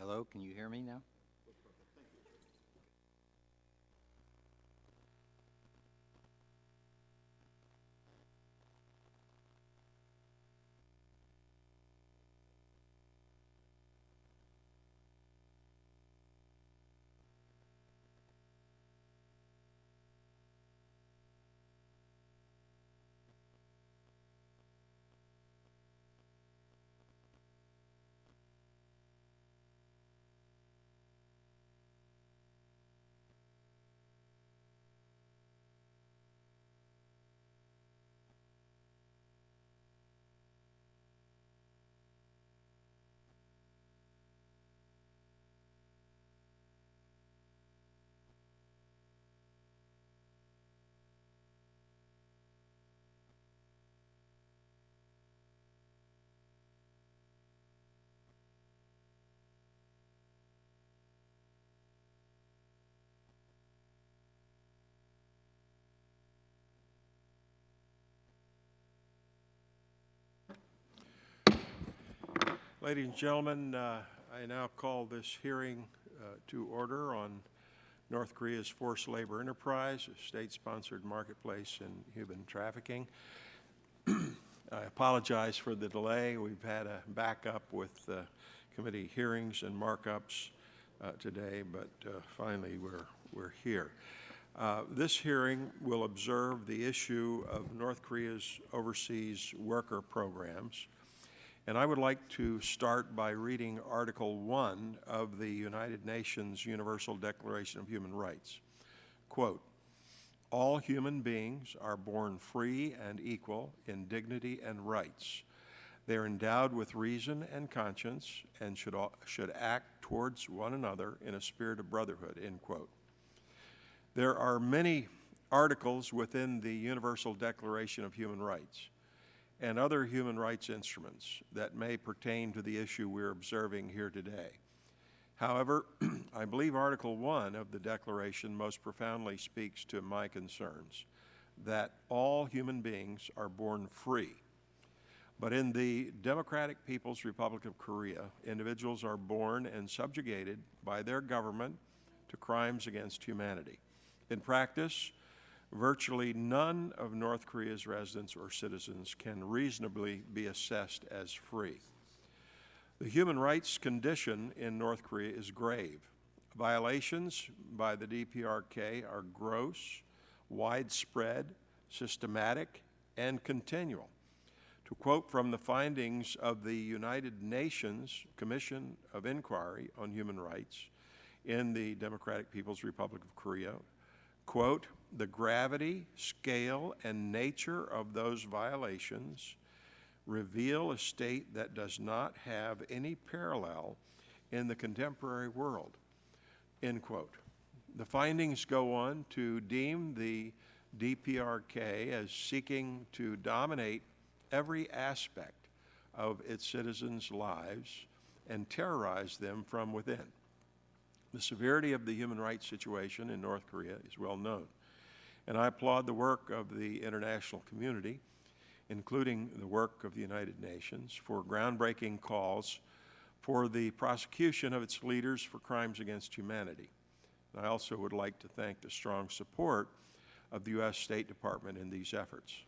Hello, can you hear me now? Ladies and gentlemen, I now call this hearing to order on North Korea's forced labor enterprise, a state-sponsored marketplace in human trafficking. I apologize for the delay. We've had a backup with committee hearings and markups today, but finally we're here. This hearing will observe the issue of North Korea's overseas worker programs. And I would like to start by reading Article 1 of the United Nations Universal Declaration of Human Rights. Quote, "All human beings are born free and equal in dignity and rights. They are endowed with reason and conscience and should act towards one another in a spirit of brotherhood," end quote. There are many articles within the Universal Declaration of Human Rights and other human rights instruments that may pertain to the issue we're observing here today. However, I believe Article 1 of the Declaration most profoundly speaks to my concerns, that all human beings are born free. But in the Democratic People's Republic of Korea, individuals are born and subjugated by their government to crimes against humanity. In practice, virtually none of North Korea's residents or citizens can reasonably be assessed as free. The human rights condition in North Korea is grave. Violations by the DPRK are gross, widespread, systematic, and continual. To quote from the findings of the United Nations Commission of Inquiry on Human Rights in the Democratic People's Republic of Korea, quote, "The gravity, scale, and nature of those violations reveal a state that does not have any parallel in the contemporary world," end quote. The findings go on to deem the DPRK as seeking to dominate every aspect of its citizens' lives and terrorize them from within. The severity of the human rights situation in North Korea is well known, and I applaud the work of the international community, including the work of the United Nations, for groundbreaking calls for the prosecution of its leaders for crimes against humanity. I also would like to thank the strong support of the U.S. State Department in these efforts.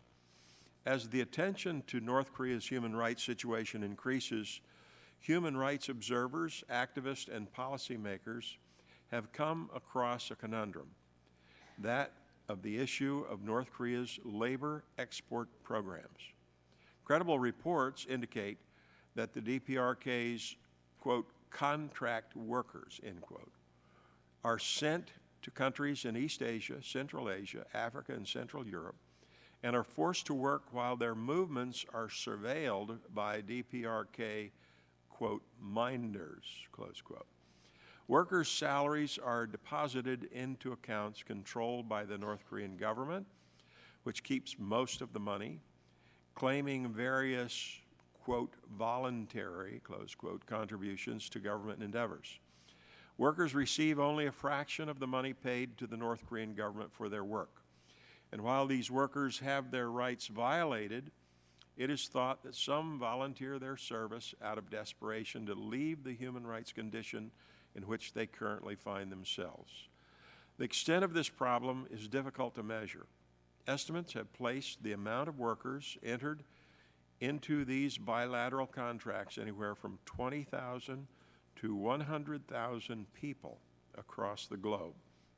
As the attention to North Korea's human rights situation increases, human rights observers, activists, and policymakers have come across a conundrum, that of the issue of North Korea's labor export programs. Credible reports indicate that the DPRK's, quote, "contract workers," end quote, are sent to countries in East Asia, Central Asia, Africa, and Central Europe, and are forced to work while their movements are surveilled by DPRK, quote, "minders," close quote. Workers' salaries are deposited into accounts controlled by the North Korean government, which keeps most of the money, claiming various, quote, "voluntary," close quote, contributions to government endeavors. Workers receive only a fraction of the money paid to the North Korean government for their work. And while these workers have their rights violated, it is thought that some volunteer their service out of desperation to leave the human rights condition in which they currently find themselves. The extent of this problem is difficult to measure. Estimates have placed the amount of workers entered into these bilateral contracts anywhere from 20,000 to 100,000 people across the globe.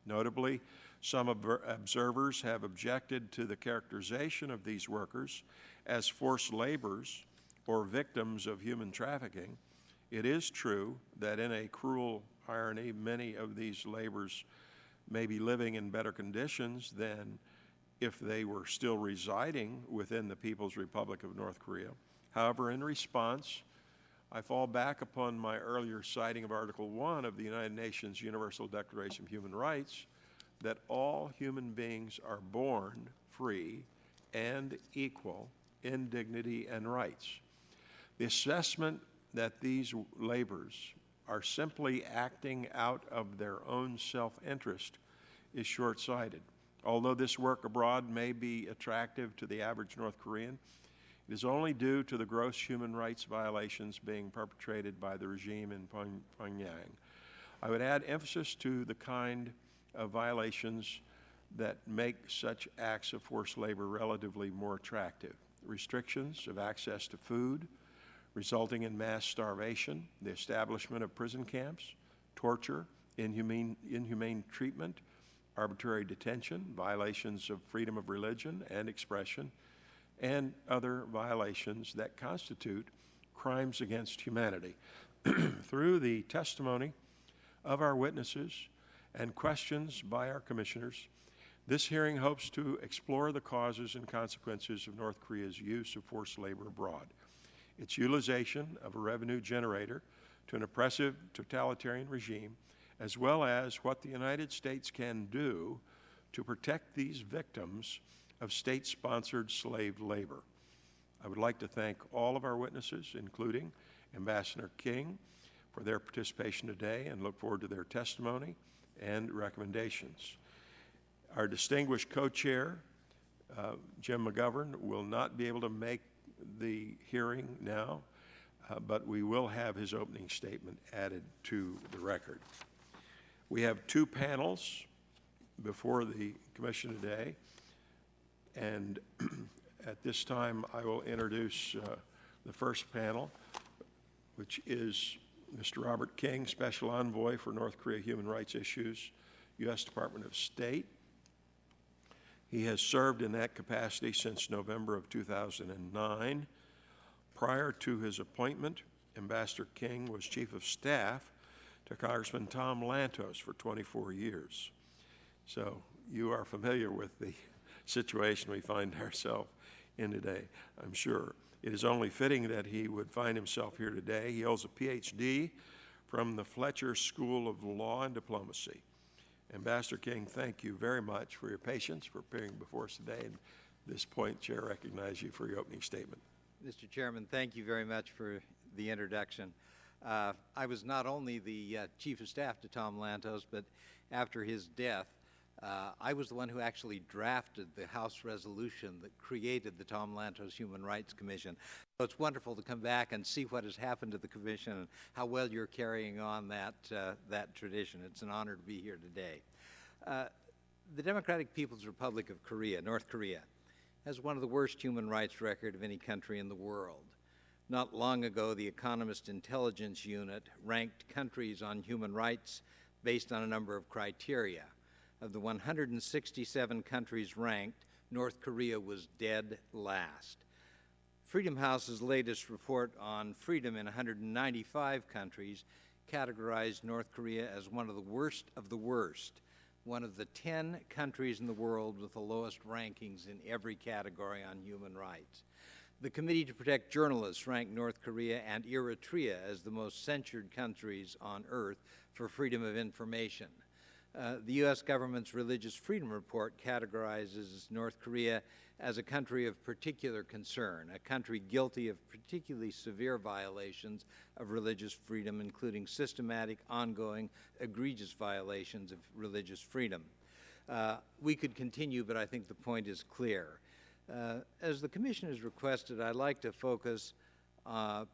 Notably, some observers have objected to the characterization of these workers as forced laborers or victims of human trafficking. It is true that in a cruel irony, many of these laborers may be living in better conditions than if they were still residing within the People's Republic of North Korea. However, in response, I fall back upon my earlier citing of Article 1 of the United Nations Universal Declaration of Human Rights, that all human beings are born free and equal in dignity and rights. The assessment that these laborers are simply acting out of their own self-interest is short-sighted. Although this work abroad may be attractive to the average North Korean, it is only due to the gross human rights violations being perpetrated by the regime in Pyongyang. I would add emphasis to the kind of violations that make such acts of forced labor relatively more attractive. Restrictions of access to food, resulting in mass starvation, the establishment of prison camps, torture, inhumane treatment, arbitrary detention, violations of freedom of religion and expression, and other violations that constitute crimes against humanity. Through the testimony of our witnesses and questions by our commissioners, this hearing hopes to explore the causes and consequences of North Korea's use of forced labor abroad, its utilization of a revenue generator to an oppressive totalitarian regime, as well as what the United States can do to protect these victims of state-sponsored slave labor. I would like to thank all of our witnesses, including Ambassador King, for their participation today and look forward to their testimony and recommendations. Our distinguished co-chair, Jim McGovern, will not be able to make the hearing now, but we will have his opening statement added to the record. We have two panels before the commission today, and at this time I will introduce the first panel, which is Mr. Robert King, Special Envoy for North Korea Human Rights Issues, U.S. Department of State. He has served in that capacity since November of 2009. Prior to his appointment, Ambassador King was Chief of Staff to Congressman Tom Lantos for 24 years. So you are familiar with the situation we find ourselves in today, I'm sure. It is only fitting that he would find himself here today. He holds a PhD from the Fletcher School of Law and Diplomacy. Ambassador King, thank you very much for your patience for appearing before us today. And at this point, Chair, I recognize you for your opening statement. Mr. Chairman, thank you very much for the introduction. I was not only the Chief of Staff to Tom Lantos, but after his death, I was the one who actually drafted the House resolution that created the Tom Lantos Human Rights Commission. So it's wonderful to come back and see what has happened to the commission and how well you're carrying on that tradition. It's an honor to be here today. The Democratic People's Republic of Korea, North Korea, has one of the worst human rights record of any country in the world. Not long ago, the Economist Intelligence Unit ranked countries on human rights based on a number of criteria. Of the 167 countries ranked, North Korea was dead last. Freedom House's latest report on freedom in 195 countries categorized North Korea as one of the worst, one of the 10 countries in the world with the lowest rankings in every category on human rights. The Committee to Protect Journalists ranked North Korea and Eritrea as the most censured countries on earth for freedom of information. The U.S. government's Religious Freedom Report categorizes North Korea as a country of particular concern, a country guilty of particularly severe violations of religious freedom, including systematic, ongoing, egregious violations of religious freedom. We could continue, but I think the point is clear. As the Commission has requested, I'd like to focus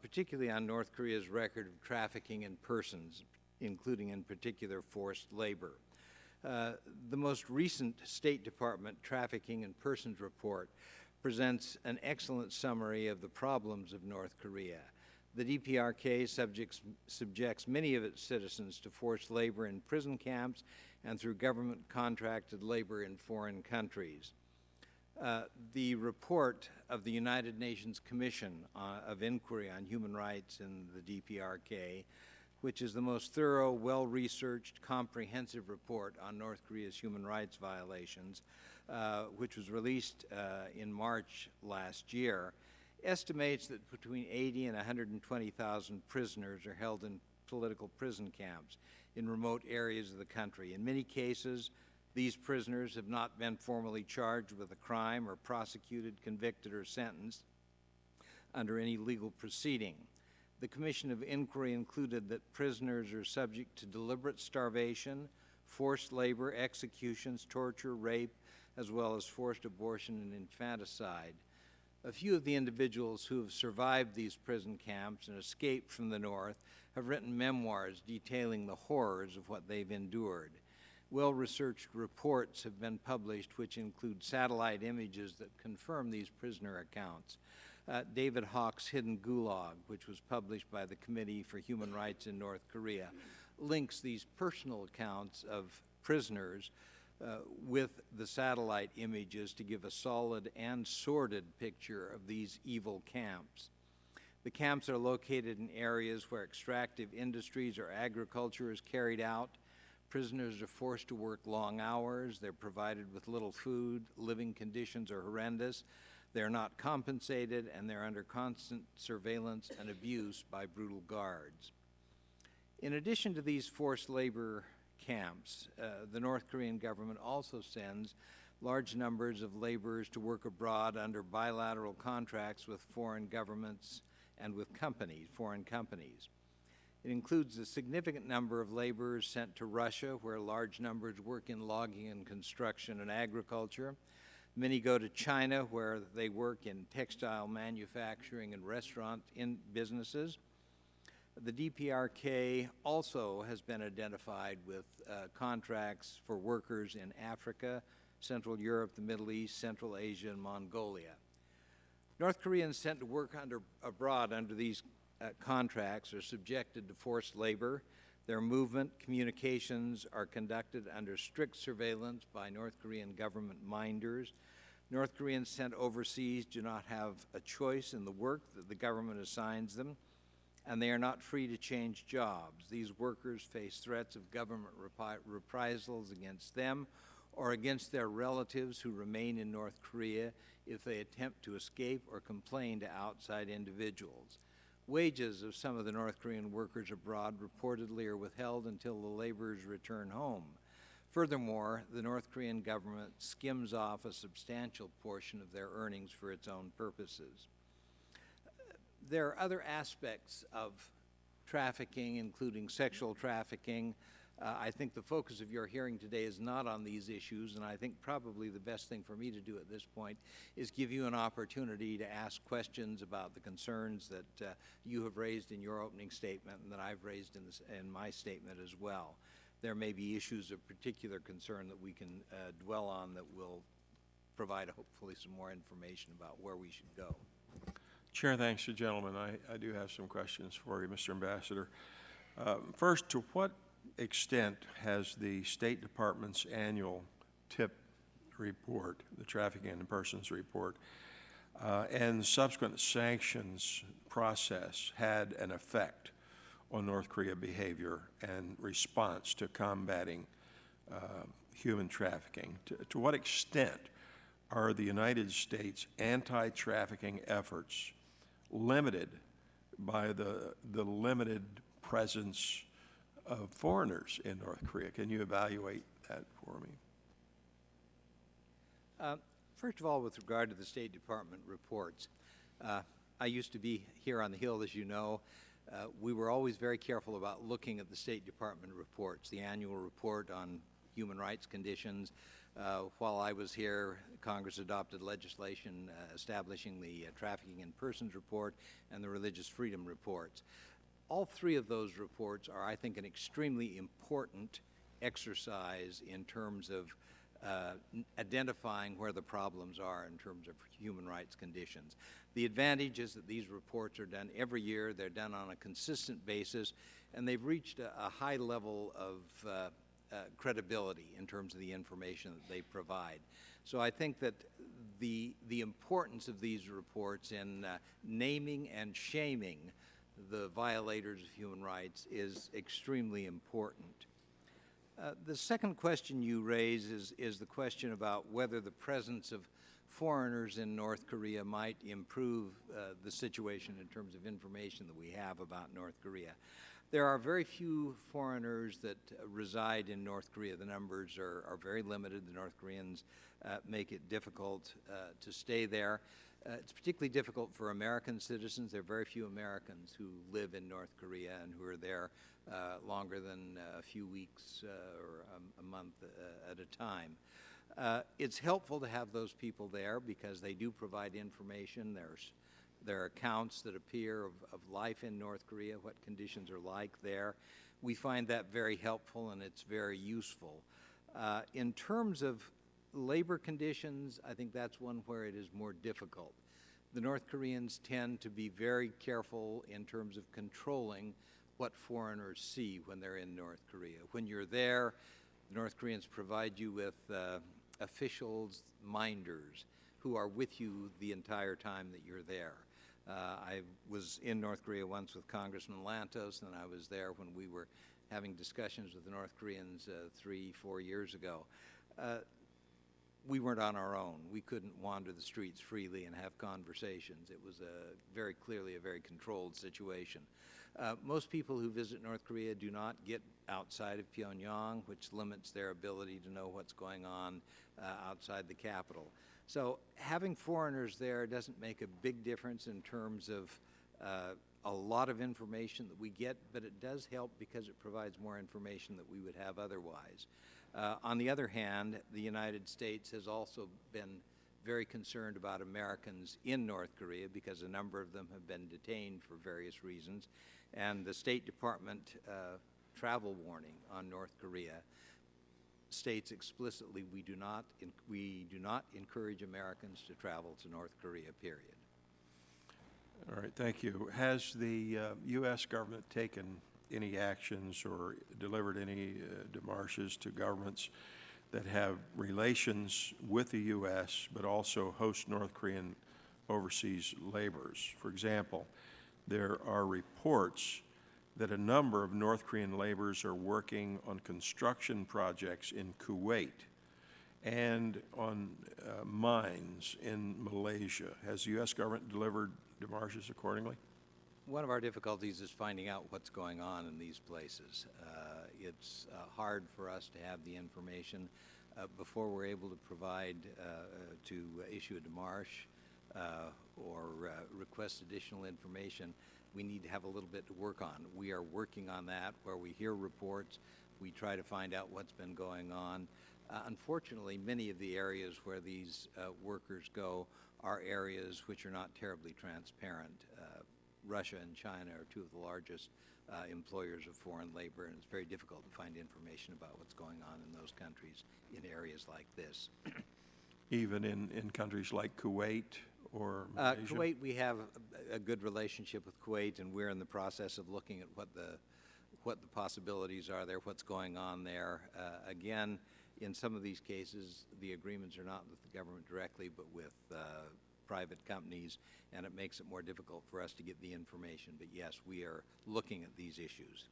particularly on North Korea's record of trafficking in persons, including in particular forced labor. The most recent State Department Trafficking in Persons report presents an excellent summary of the problems of North Korea. The DPRK subjects many of its citizens to forced labor in prison camps and through government-contracted labor in foreign countries. The report of the United Nations Commission of Inquiry on Human Rights in the DPRK, which is the most thorough, well-researched, comprehensive report on North Korea's human rights violations, which was released in March last year, estimates that between 80 and 120,000 prisoners are held in political prison camps in remote areas of the country. In many cases, these prisoners have not been formally charged with a crime or prosecuted, convicted, or sentenced under any legal proceeding. The Commission of Inquiry included that prisoners are subject to deliberate starvation, forced labor, executions, torture, rape, as well as forced abortion and infanticide. A few of the individuals who have survived these prison camps and escaped from the North have written memoirs detailing the horrors of what they've endured. Well-researched reports have been published which include satellite images that confirm these prisoner accounts. David Hawk's Hidden Gulag, which was published by the Committee for Human Rights in North Korea, links these personal accounts of prisoners with the satellite images to give a solid and sordid picture of these evil camps. The camps are located in areas where extractive industries or agriculture is carried out. Prisoners are forced to work long hours. They're provided with little food. Living conditions are horrendous. They're not compensated, and they're under constant surveillance and abuse by brutal guards. In addition to these forced labor camps, the North Korean government also sends large numbers of laborers to work abroad under bilateral contracts with foreign governments and with foreign companies. It includes a significant number of laborers sent to Russia, where large numbers work in logging and construction and agriculture. Many go to China, where they work in textile manufacturing and restaurant businesses. The DPRK also has been identified with contracts for workers in Africa, Central Europe, the Middle East, Central Asia, and Mongolia. North Koreans sent to work abroad under these contracts are subjected to forced labor. Their movement, communications are conducted under strict surveillance by North Korean government minders. North Koreans sent overseas do not have a choice in the work that the government assigns them, and they are not free to change jobs. These workers face threats of government reprisals against them or against their relatives who remain in North Korea if they attempt to escape or complain to outside individuals. Wages of some of the North Korean workers abroad reportedly are withheld until the laborers return home. Furthermore, the North Korean government skims off a substantial portion of their earnings for its own purposes. There are other aspects of trafficking, including sexual trafficking. I think the focus of your hearing today is not on these issues, and I think probably the best thing for me to do at this point is give you an opportunity to ask questions about the concerns that you have raised in your opening statement and that I've raised in my statement as well. There may be issues of particular concern that we can dwell on that will provide hopefully some more information about where we should go. Chair, thanks to the gentleman. I do have some questions for you, Mr. Ambassador. First, to what extent has the State Department's annual TIP report, the Trafficking in Persons report, and subsequent sanctions process had an effect on North Korea behavior and response to combating human trafficking? To what extent are the United States anti-trafficking efforts limited by the limited presence of foreigners in North Korea? Can you evaluate that for me? First of all, with regard to the State Department reports, I used to be here on the Hill, as you know. We were always very careful about looking at the State Department reports, the annual report on human rights conditions. While I was here, Congress adopted legislation establishing the Trafficking in Persons Report and the Religious Freedom Reports. All three of those reports are, I think, an extremely important exercise in terms of identifying where the problems are in terms of human rights conditions. The advantage is that these reports are done every year, they're done on a consistent basis, and they've reached a high level of credibility in terms of the information that they provide. So I think that the importance of these reports in naming and shaming the violators of human rights is extremely important. The second question you raise is the question about whether the presence of foreigners in North Korea might improve the situation in terms of information that we have about North Korea. There are very few foreigners that reside in North Korea. The numbers are very limited. The North Koreans make it difficult to stay there. It's particularly difficult for American citizens. There are very few Americans who live in North Korea and who are there longer than a few weeks or a month at a time. It's helpful to have those people there because they do provide information. There are accounts that appear of life in North Korea, what conditions are like there. We find that very helpful and it's very useful. In terms of labor conditions, I think that's one where it is more difficult. The North Koreans tend to be very careful in terms of controlling what foreigners see when they're in North Korea. When you're there, the North Koreans provide you with officials, minders, who are with you the entire time that you're there. I was in North Korea once with Congressman Lantos, and I was there when we were having discussions with the North Koreans 3-4 years ago. We weren't on our own. We couldn't wander the streets freely and have conversations. It was very clearly a very controlled situation. Most people who visit North Korea do not get outside of Pyongyang, which limits their ability to know what's going on outside the capital. So having foreigners there doesn't make a big difference in terms of a lot of information that we get, but it does help because it provides more information that we would have otherwise. On the other hand, the United States has also been very concerned about Americans in North Korea because a number of them have been detained for various reasons. And the State Department travel warning on North Korea states explicitly we do not encourage Americans to travel to North Korea, period. All right, thank you. Has the U.S. government taken any actions or delivered any demarches to governments that have relations with the U.S. but also host North Korean overseas laborers? For example, there are reports that a number of North Korean laborers are working on construction projects in Kuwait and on mines in Malaysia. Has the U.S. government delivered demarches accordingly? One of our difficulties is finding out what's going on in these places. It's hard for us to have the information before we're able to provide, to issue a démarche or request additional information. We need to have a little bit to work on. We are working on that. Where we hear reports, we try to find out what's been going on. Unfortunately, many of the areas where these workers go are areas which are not terribly transparent. Russia and China are two of the largest employers of foreign labor, and it's very difficult to find information about what's going on in those countries in areas like this. Even in countries like Kuwait or Malaysia? Kuwait, we have a good relationship with Kuwait, and we're in the process of looking at what the possibilities are there, what's going on there. Again, in some of these cases, the agreements are not with the government directly, but with private companies, and it makes it more difficult for us to get the information. But yes, we are looking at these issues.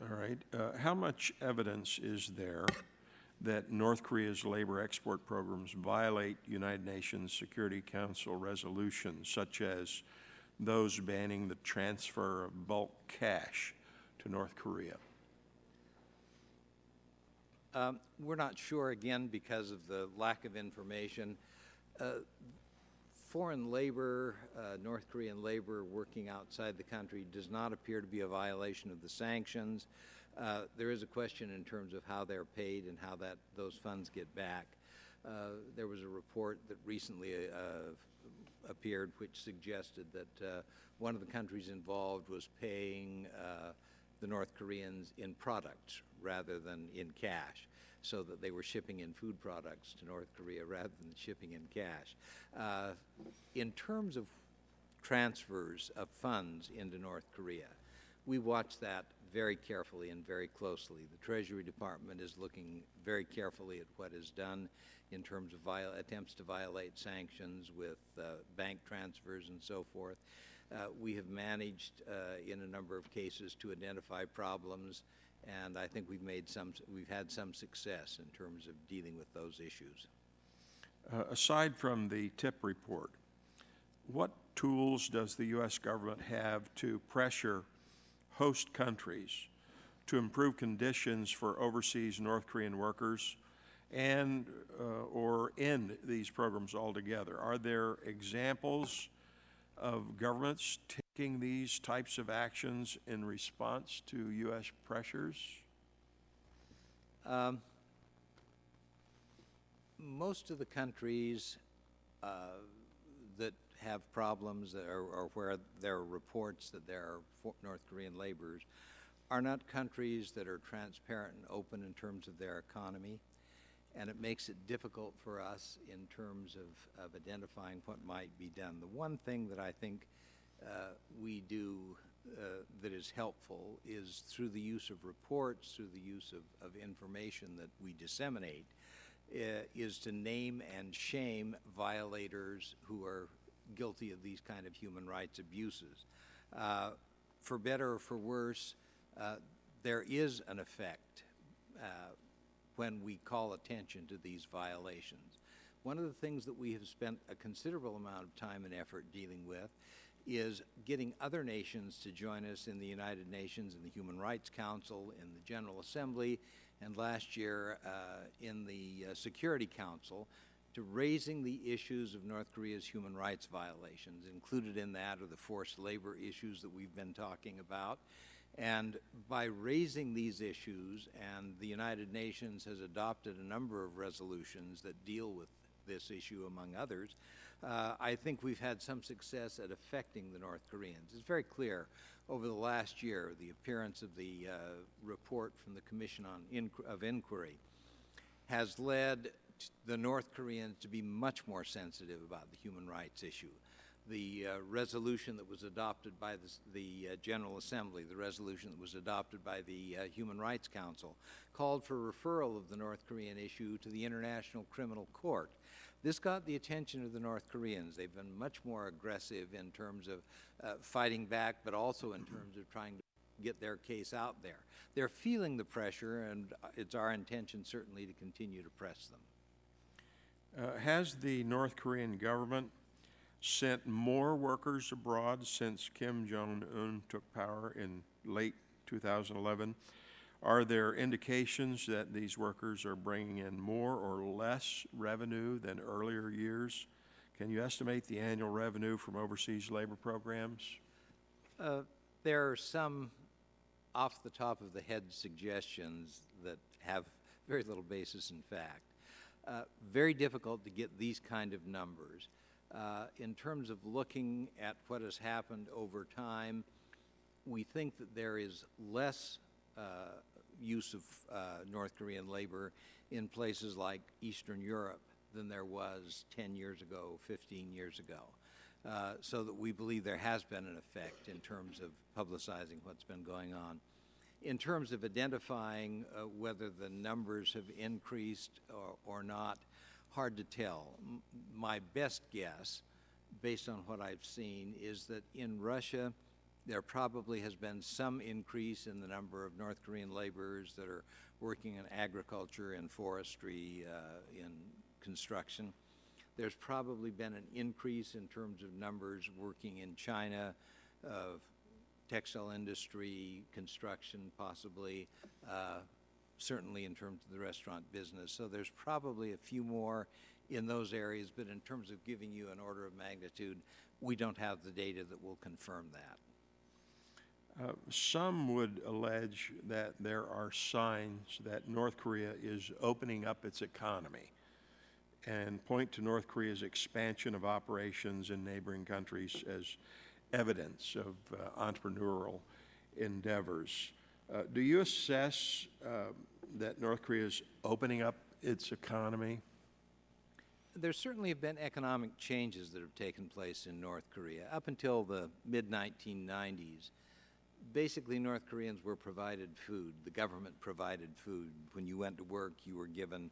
All right. How much evidence is there that North Korea's labor export programs violate United Nations Security Council resolutions, such as those banning the transfer of bulk cash to North Korea? We're not sure, again, because of the lack of information. Foreign labor, North Korean labor working outside the country does not appear to be a violation of the sanctions. There is a question in terms of how they're paid and how those funds get back. There was a report that recently appeared which suggested that one of the countries involved was paying the North Koreans in products rather than in cash, so that they were shipping in food products to North Korea rather than shipping in cash. In terms of transfers of funds into North Korea, we watch that very carefully and very closely. The Treasury Department is looking very carefully at what is done in terms of attempts to violate sanctions with bank transfers and so forth. We have managed in a number of cases to identify problems, and I think we've had some success in terms of dealing with those issues. Aside from the tip report, what tools does the U.S. government have to pressure host countries to improve conditions for overseas North Korean workers and or end these programs altogether? Are there examples of governments taking these types of actions in response to U.S. pressures? Most of the countries that have problems or where there are reports that there are North Korean laborers are not countries that are transparent and open in terms of their economy, and it makes it difficult for us in terms of identifying what might be done. The one thing that I think we do that is helpful is through the use of reports, through the use of information that we disseminate, is to name and shame violators who are guilty of these kind of human rights abuses. For better or for worse, there is an effect when we call attention to these violations. One of the things that we have spent a considerable amount of time and effort dealing with is getting other nations to join us in the United Nations, in the Human Rights Council, in the General Assembly, and last year in the Security Council, to raising the issues of North Korea's human rights violations. Included in that are the forced labor issues that we've been talking about. And by raising these issues, and the United Nations has adopted a number of resolutions that deal with this issue, among others, I think we've had some success at affecting the North Koreans. It's very clear over the last year, the appearance of the report from the Commission of Inquiry has led the North Koreans to be much more sensitive about the human rights issue. The resolution that was adopted by the General Assembly, the resolution that was adopted by the Human Rights Council, called for referral of the North Korean issue to the International Criminal Court. This got the attention of the North Koreans. They've been much more aggressive in terms of fighting back, but also in terms of trying to get their case out there. They're feeling the pressure, and it's our intention certainly to continue to press them. Has the North Korean government sent more workers abroad since Kim Jong-un took power in late 2011? Are there indications that these workers are bringing in more or less revenue than earlier years? Can you estimate the annual revenue from overseas labor programs? There are some off the top of the head suggestions that have very little basis in fact. Very difficult to get these kind of numbers. In terms of looking at what has happened over time, we think that there is less use of North Korean labor in places like Eastern Europe than there was 10 years ago, 15 years ago. So that we believe there has been an effect in terms of publicizing what's been going on. In terms of identifying whether the numbers have increased or not, hard to tell. My best guess, based on what I've seen, is that in Russia, there probably has been some increase in the number of North Korean laborers that are working in agriculture and forestry, in construction. There's probably been an increase in terms of numbers working in China, textile industry, construction possibly, certainly in terms of the restaurant business. So there's probably a few more in those areas, but in terms of giving you an order of magnitude, we don't have the data that will confirm that. Some would allege that there are signs that North Korea is opening up its economy and point to North Korea's expansion of operations in neighboring countries as evidence of entrepreneurial endeavors. Do you assess that North Korea is opening up its economy? There certainly have been economic changes that have taken place in North Korea. Up until the mid-1990s, basically North Koreans were provided food. The government provided food. When you went to work, you were given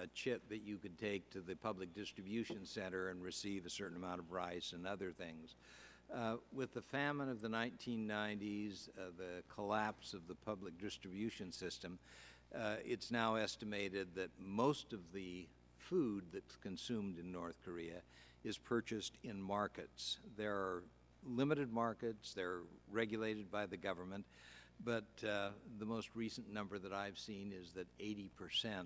a chit that you could take to the public distribution center and receive a certain amount of rice and other things. With the famine of the 1990s, the collapse of the public distribution system, it's now estimated that most of the food that's consumed in North Korea is purchased in markets. There are limited markets, they're regulated by the government, but the most recent number that I've seen is that 80%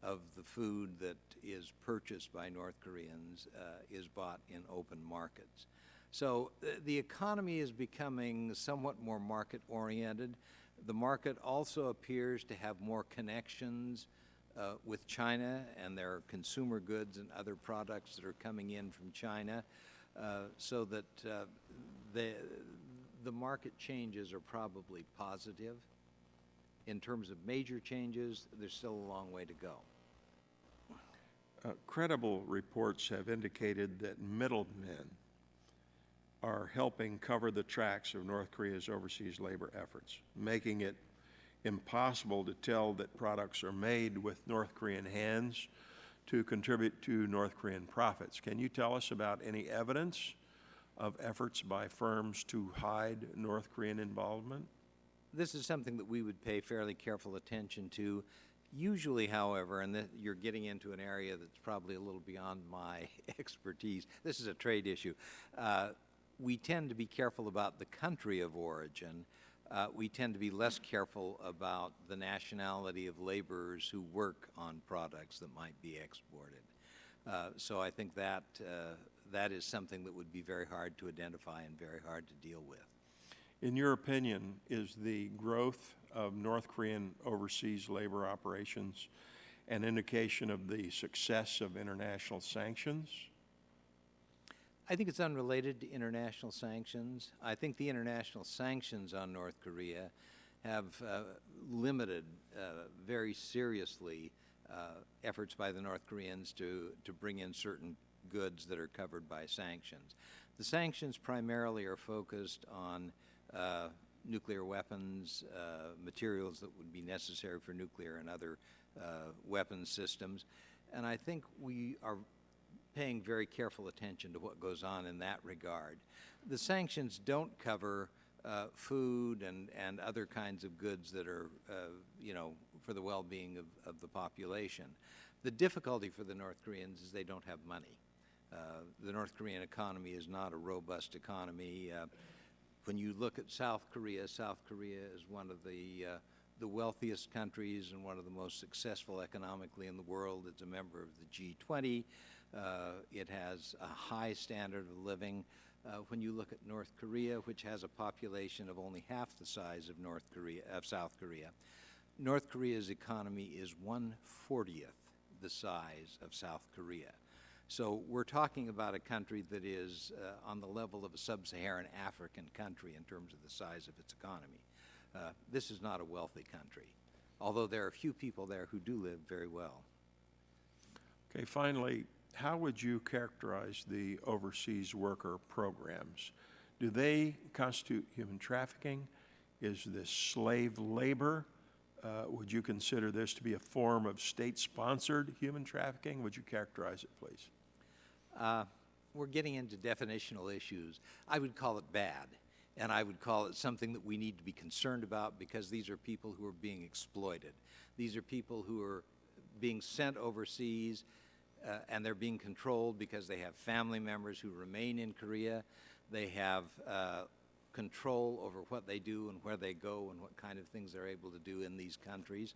of the food that is purchased by North Koreans is bought in open markets. So the economy is becoming somewhat more market-oriented. The market also appears to have more connections with China, and there are consumer goods and other products that are coming in from China, so that the market changes are probably positive. In terms of major changes, there's still a long way to go. Credible reports have indicated that middlemen are helping cover the tracks of North Korea's overseas labor efforts, making it impossible to tell that products are made with North Korean hands to contribute to North Korean profits. Can you tell us about any evidence of efforts by firms to hide North Korean involvement? This is something that we would pay fairly careful attention to. Usually, however, and you're getting into an area that's probably a little beyond my expertise, this is a trade issue. We tend to be careful about the country of origin. We tend to be less careful about the nationality of laborers who work on products that might be exported. So I think that that is something that would be very hard to identify and very hard to deal with. In your opinion, is the growth of North Korean overseas labor operations an indication of the success of international sanctions? I think it's unrelated to international sanctions. I think the international sanctions on North Korea have limited very seriously efforts by the North Koreans to bring in certain goods that are covered by sanctions. The sanctions primarily are focused on nuclear weapons, materials that would be necessary for nuclear and other weapons systems. And I think we are paying very careful attention to what goes on in that regard. The sanctions don't cover food and other kinds of goods that are, for the well-being of the population. The difficulty for the North Koreans is they don't have money. The North Korean economy is not a robust economy. When you look at South Korea is one of the wealthiest countries and one of the most successful economically in the world. It's a member of the G20. It has a high standard of living. When you look at North Korea, which has a population of only half the size of South Korea, North Korea's economy is 1/40th the size of South Korea. So we're talking about a country that is on the level of a sub-Saharan African country in terms of the size of its economy. This is not a wealthy country, although there are a few people there who do live very well. Okay, finally, how would you characterize the overseas worker programs? Do they constitute human trafficking? Is this slave labor? Would you consider this to be a form of state-sponsored human trafficking? Would you characterize it, please? We're getting into definitional issues. I would call it bad, and I would call it something that we need to be concerned about because these are people who are being exploited. These are people who are being sent overseas, and they're being controlled because they have family members who remain in Korea. They have control over what they do and where they go and what kind of things they're able to do in these countries.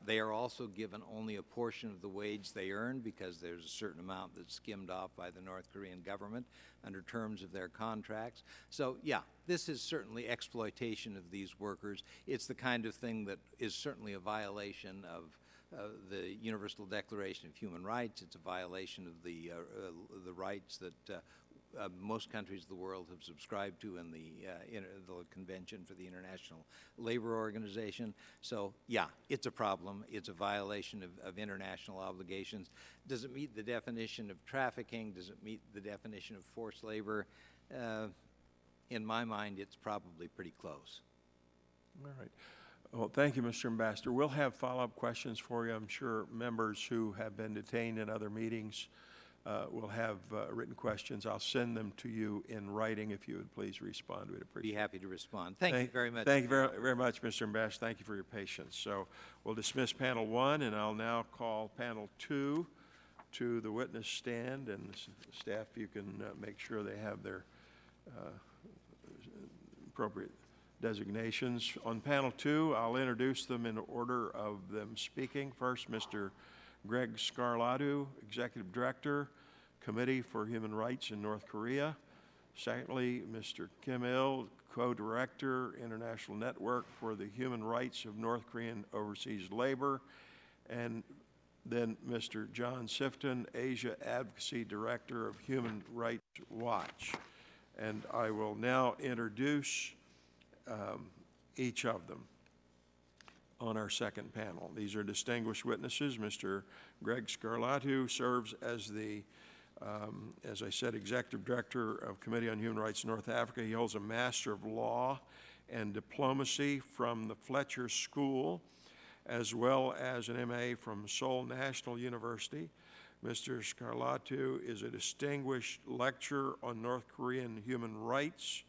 They are also given only a portion of the wage they earn because there's a certain amount that's skimmed off by the North Korean government under terms of their contracts. So, yeah, this is certainly exploitation of these workers. It's the kind of thing that is certainly a violation of the Universal Declaration of Human Rights. It's a violation of the rights that most countries of the world have subscribed to in the Convention for the International Labor Organization. So, yeah, it's a problem. It's a violation of international obligations. Does it meet the definition of trafficking? Does it meet the definition of forced labor? In my mind, it's probably pretty close. All right. Well, thank you, Mr. Ambassador. We'll have follow-up questions for you. I'm sure members who have been detained in other meetings will have written questions. I'll send them to you in writing if you would please respond. We'd appreciate it. Be happy to respond. Thank you very much. Thank you very much, Mr. Ambassador. Thank you for your patience. So we'll dismiss panel 1, and I'll now call panel 2 to the witness stand. And staff, you can make sure they have their appropriate designations. On panel 2, I'll introduce them in order of them speaking. First, Mr. Greg Scarlatu, Executive Director, Committee for Human Rights in North Korea. Secondly, Mr. Kim Il, Co-Director, International Network for the Human Rights of North Korean Overseas Labor. And then Mr. John Sifton, Asia Advocacy Director of Human Rights Watch. And I will now introduce each of them on our second panel. These are distinguished witnesses. Mr. Greg Scarlatu serves as the, as I said, Executive Director of Committee on Human Rights in North Africa. He holds a Master of Law and Diplomacy from the Fletcher School, as well as an MA from Seoul National University. Mr. Scarlatu is a distinguished lecturer on North Korean human rights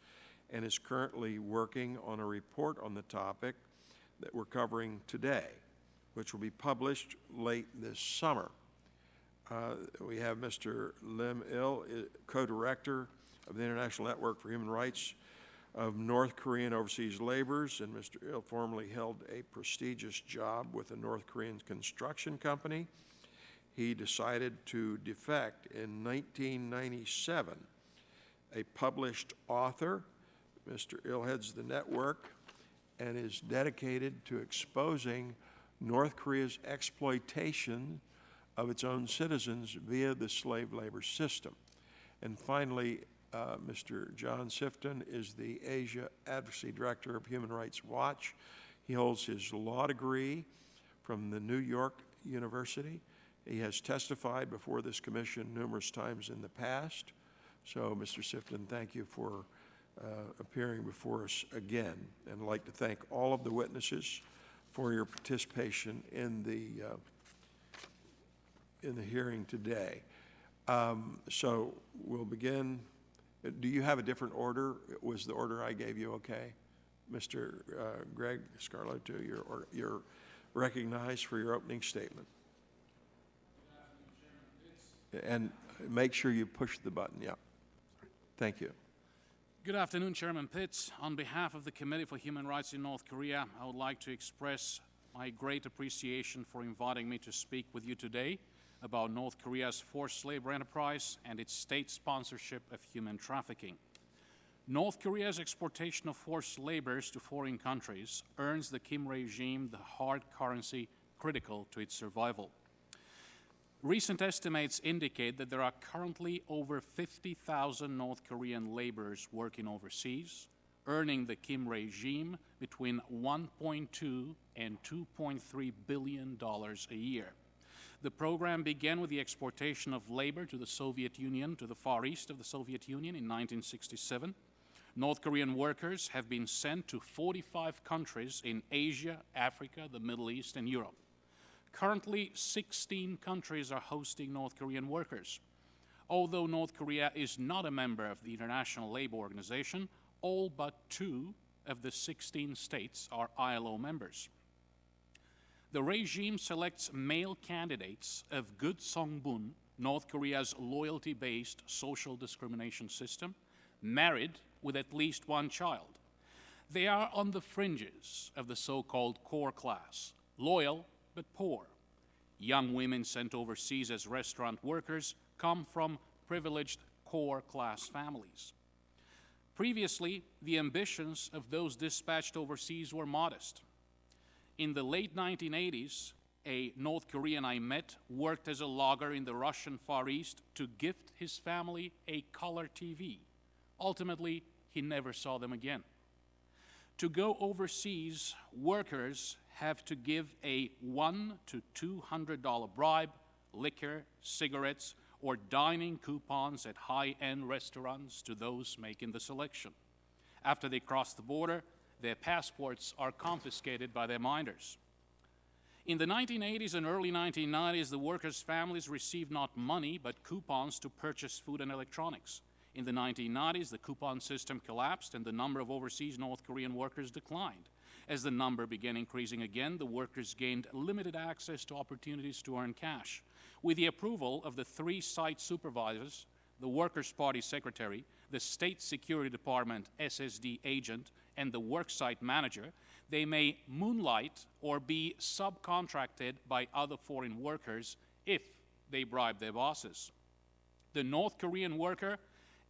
and is currently working on a report on the topic that we're covering today, which will be published late this summer. We have Mr. Lim Il, co-director of the International Network for Human Rights of North Korean Overseas Laborers, and Mr. Il formerly held a prestigious job with a North Korean construction company. He decided to defect in 1997. A published author, Mr. Il heads the network and is dedicated to exposing North Korea's exploitation of its own citizens via the slave labor system. And finally, Mr. John Sifton is the Asia Advocacy Director of Human Rights Watch. He holds his law degree from the New York University. He has testified before this commission numerous times in the past. So, Mr. Sifton, thank you for appearing before us again. And I'd like to thank all of the witnesses for your participation in the hearing today. So we'll begin. Do you have a different order? Was the order I gave you okay? Mr. Greg Scarlatu, you're recognized for your opening statement. And make sure you push the button. Yeah. Thank you. Good afternoon, Chairman Pitts. On behalf of the Committee for Human Rights in North Korea, I would like to express my great appreciation for inviting me to speak with you today about North Korea's forced labor enterprise and its state sponsorship of human trafficking. North Korea's exportation of forced laborers to foreign countries earns the Kim regime the hard currency critical to its survival. Recent estimates indicate that there are currently over 50,000 North Korean laborers working overseas, earning the Kim regime between $1.2 and $2.3 billion a year. The program began with the exportation of labor to the Soviet Union, to the Far East of the Soviet Union in 1967. North Korean workers have been sent to 45 countries in Asia, Africa, the Middle East, and Europe. Currently, 16 countries are hosting North Korean workers. Although North Korea is not a member of the International Labor Organization, all but 2 of the 16 states are ILO members. The regime selects male candidates of good Songbun, North Korea's loyalty-based social discrimination system, married with at least one child. They are on the fringes of the so-called core class, loyal but poor. Young women sent overseas as restaurant workers come from privileged core class families. Previously, the ambitions of those dispatched overseas were modest. In the late 1980s, a North Korean I met worked as a logger in the Russian Far East to gift his family a color TV. Ultimately, he never saw them again. To go overseas, workers have to give a $100 to $200 bribe, liquor, cigarettes, or dining coupons at high-end restaurants to those making the selection. After they cross the border, their passports are confiscated by their minders. In the 1980s and early 1990s, the workers' families received not money, but coupons to purchase food and electronics. In the 1990s, the coupon system collapsed and the number of overseas North Korean workers declined. As the number began increasing again, the workers gained limited access to opportunities to earn cash. With the approval of the 3 site supervisors, the Workers' Party secretary, the State Security Department SSD agent, and the worksite manager, they may moonlight or be subcontracted by other foreign workers if they bribe their bosses. The North Korean worker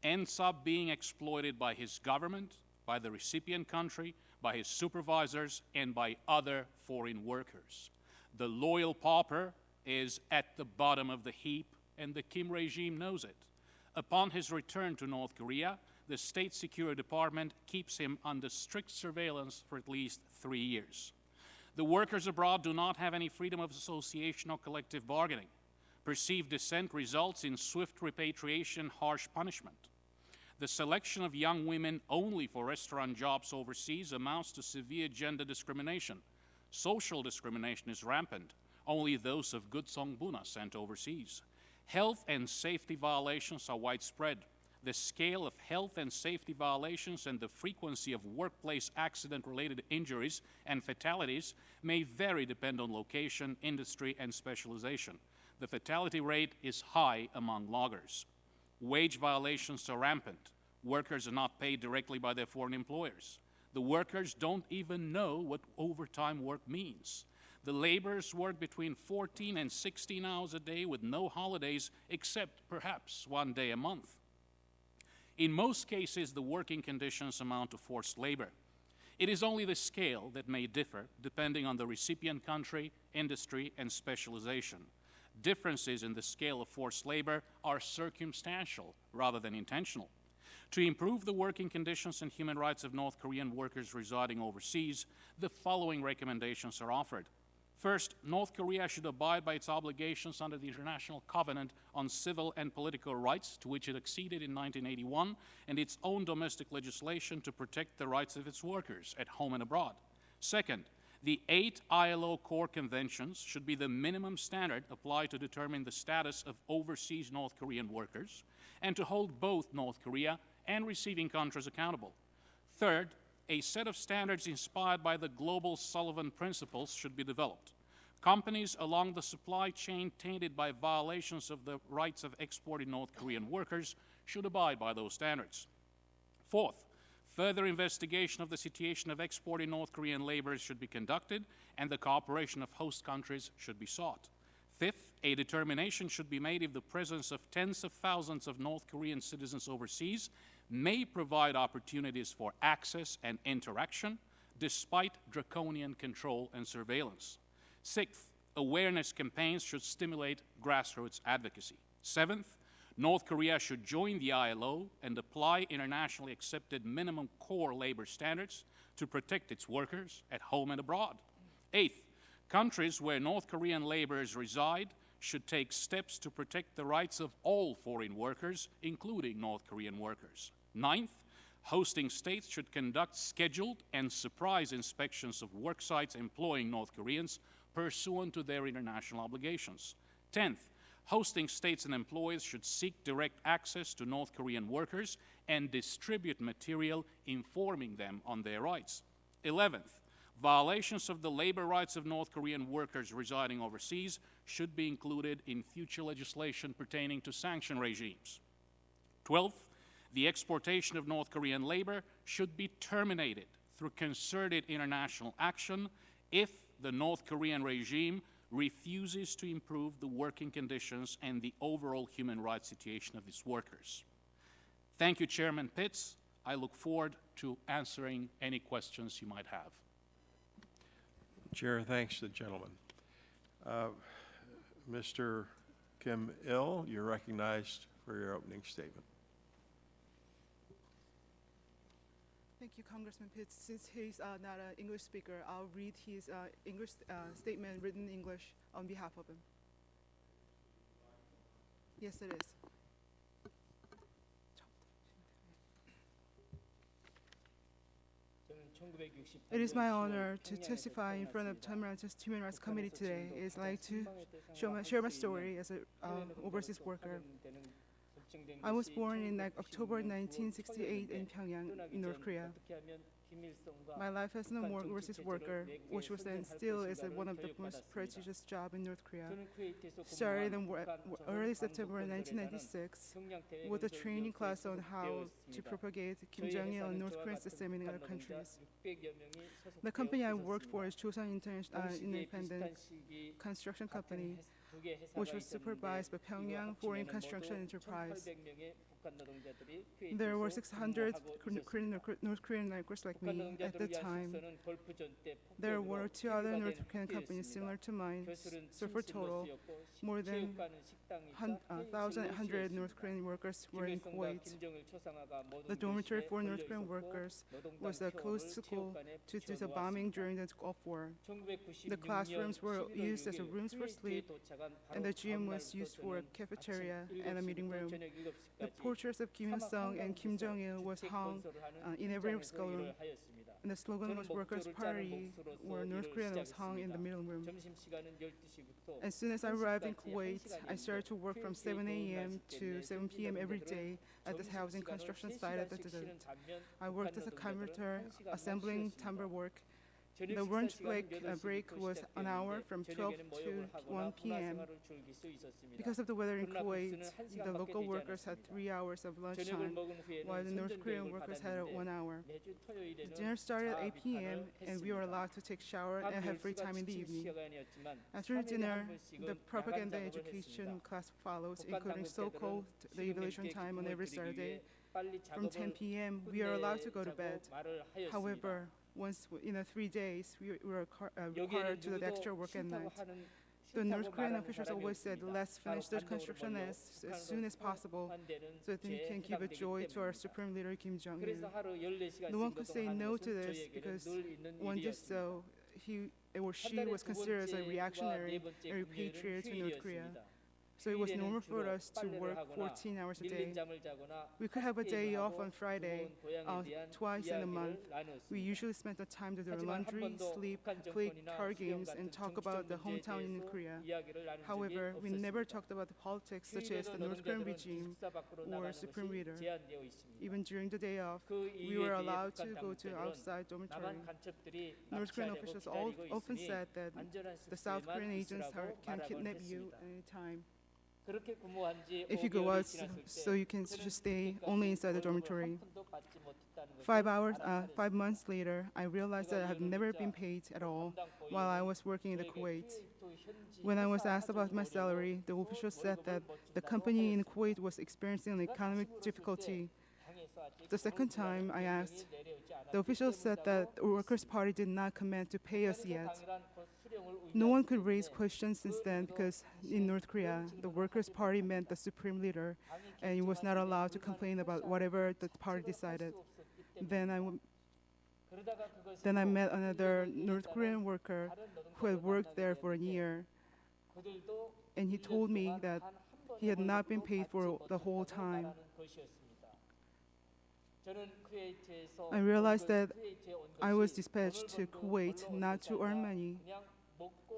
ends up being exploited by his government, by the recipient country, by his supervisors, and by other foreign workers. The loyal pauper is at the bottom of the heap, and the Kim regime knows it. Upon his return to North Korea, the State Security Department keeps him under strict surveillance for at least 3 years. The workers abroad do not have any freedom of association or collective bargaining. Perceived dissent results in swift repatriation, harsh punishment. The selection of young women only for restaurant jobs overseas amounts to severe gender discrimination. Social discrimination is rampant. Only those of good Songbuna sent overseas. Health and safety violations are widespread. The scale of health and safety violations and the frequency of workplace accident-related injuries and fatalities may vary depending on location, industry, and specialization. The fatality rate is high among loggers. Wage violations are rampant. Workers are not paid directly by their foreign employers. The workers don't even know what overtime work means. The laborers work between 14 and 16 hours a day with no holidays except perhaps 1 day a month. In most cases, the working conditions amount to forced labor. It is only the scale that may differ depending on the recipient country, industry, and specialization. Differences in the scale of forced labor are circumstantial rather than intentional. To improve the working conditions and human rights of North Korean workers residing overseas, the following recommendations are offered. First, North Korea should abide by its obligations under the International Covenant on Civil and Political Rights, to which it acceded in 1981, and its own domestic legislation to protect the rights of its workers at home and abroad. Second, the 8 ILO core conventions should be the minimum standard applied to determine the status of overseas North Korean workers and to hold both North Korea and receiving countries accountable. Third, a set of standards inspired by the global Sullivan principles should be developed. Companies along the supply chain tainted by violations of the rights of exporting North Korean workers should abide by those standards. Fourth, further investigation of the situation of exporting North Korean laborers should be conducted, and the cooperation of host countries should be sought. Fifth, a determination should be made if the presence of tens of thousands of North Korean citizens overseas may provide opportunities for access and interaction despite draconian control and surveillance. Sixth, awareness campaigns should stimulate grassroots advocacy. Seventh, North Korea should join the ILO and apply internationally accepted minimum core labor standards to protect its workers at home and abroad. Eighth, countries where North Korean laborers reside should take steps to protect the rights of all foreign workers, including North Korean workers. Ninth, hosting states should conduct scheduled and surprise inspections of work sites employing North Koreans pursuant to their international obligations. 10th, hosting states and employers should seek direct access to North Korean workers and distribute material informing them on their rights. 11th, violations of the labor rights of North Korean workers residing overseas should be included in future legislation pertaining to sanction regimes. 12th, The exportation of North Korean labor should be terminated through concerted international action if the North Korean regime refuses to improve the working conditions and the overall human rights situation of its workers. Thank you, Chairman Pitts. I look forward to answering any questions you might have. Chair thanks the gentleman. Mr. Kim Il, you're recognized for your opening statement. Thank you, Congressman Pitts. Since he's not an English speaker, I'll read his English statement written in English on behalf of him. Yes, it is. It is my honor to testify in front of the Human Rights Committee today. It's like to share my story as an overseas worker. I was born in October 1968 in Pyongyang, in North Korea. My life as an overseas worker, which was then still is one of the most prestigious jobs in North Korea, started in early September 1996 with a training class on how to propagate Kim Jong-il and North Korean system in other countries. The company I worked for is Chosun Independent Construction Company, which was supervised by Pyongyang Foreign Construction Enterprise. There were 600 North Korean workers like me at the time. There were 2 other North Korean companies similar to mine, so for total, more than 1,100 North Korean workers were in Kuwait. The dormitory for North Korean workers was close to school due to the bombing during the Gulf War. The classrooms were used as rooms for sleep, and the gym was used for a cafeteria and a meeting room. The portraits of Kim Il-sung and Kim Jong-il was hung in every schoolroom, and the slogan was Workers' Party, where North Korea was hung in the middle room. As soon as I arrived in Kuwait, I started to work from 7 a.m. to 7 p.m. every day at this housing construction site at the desert. I worked as a carpenter, assembling timber work. The lunch break was an hour from 12 to 1 p.m. Because of the weather in Kuwait, the local workers had 3 hours of lunchtime, while the North Korean workers had 1 hour. The dinner started at 8 p.m., and we were allowed to take a shower and have free time in the evening. After dinner, the propaganda education class follows, including so-called the evaluation time on every Saturday. From 10 p.m., we are allowed to go to bed. However, once in 3 days, we were required to do extra work at night. The North Korean officials always said, let's finish the construction as soon as possible so that we can give a joy to our supreme leader, Kim Jong-il. No one could say no to this because when did so, he or she was considered as a reactionary and repatriated to North Korea. So it was normal for us to work 14 hours a day. We could have a day off on Friday, twice in a month. We usually spent the time to do laundry, sleep, play card games, and talk about the hometown in Korea. However, we never talked about the politics such as the North Korean regime or supreme leader. Even during the day off, we were allowed to go to outside dormitory. North Korean officials often said that the South Korean agents can kidnap you at any time. If you go out, so you can just stay only inside the dormitory. 5 months later, I realized that I had never been paid at all while I was working in the Kuwait. When I was asked about my salary, the official said that the company in Kuwait was experiencing an economic difficulty. The second time I asked, the official said that the Workers' Party did not command to pay us yet. No one could raise questions since then because in North Korea, the Workers' Party meant the supreme leader, and he was not allowed to complain about whatever the party decided. Then I met another North Korean worker who had worked there for a year, and he told me that he had not been paid for the whole time. I realized that I was dispatched to Kuwait not to earn money,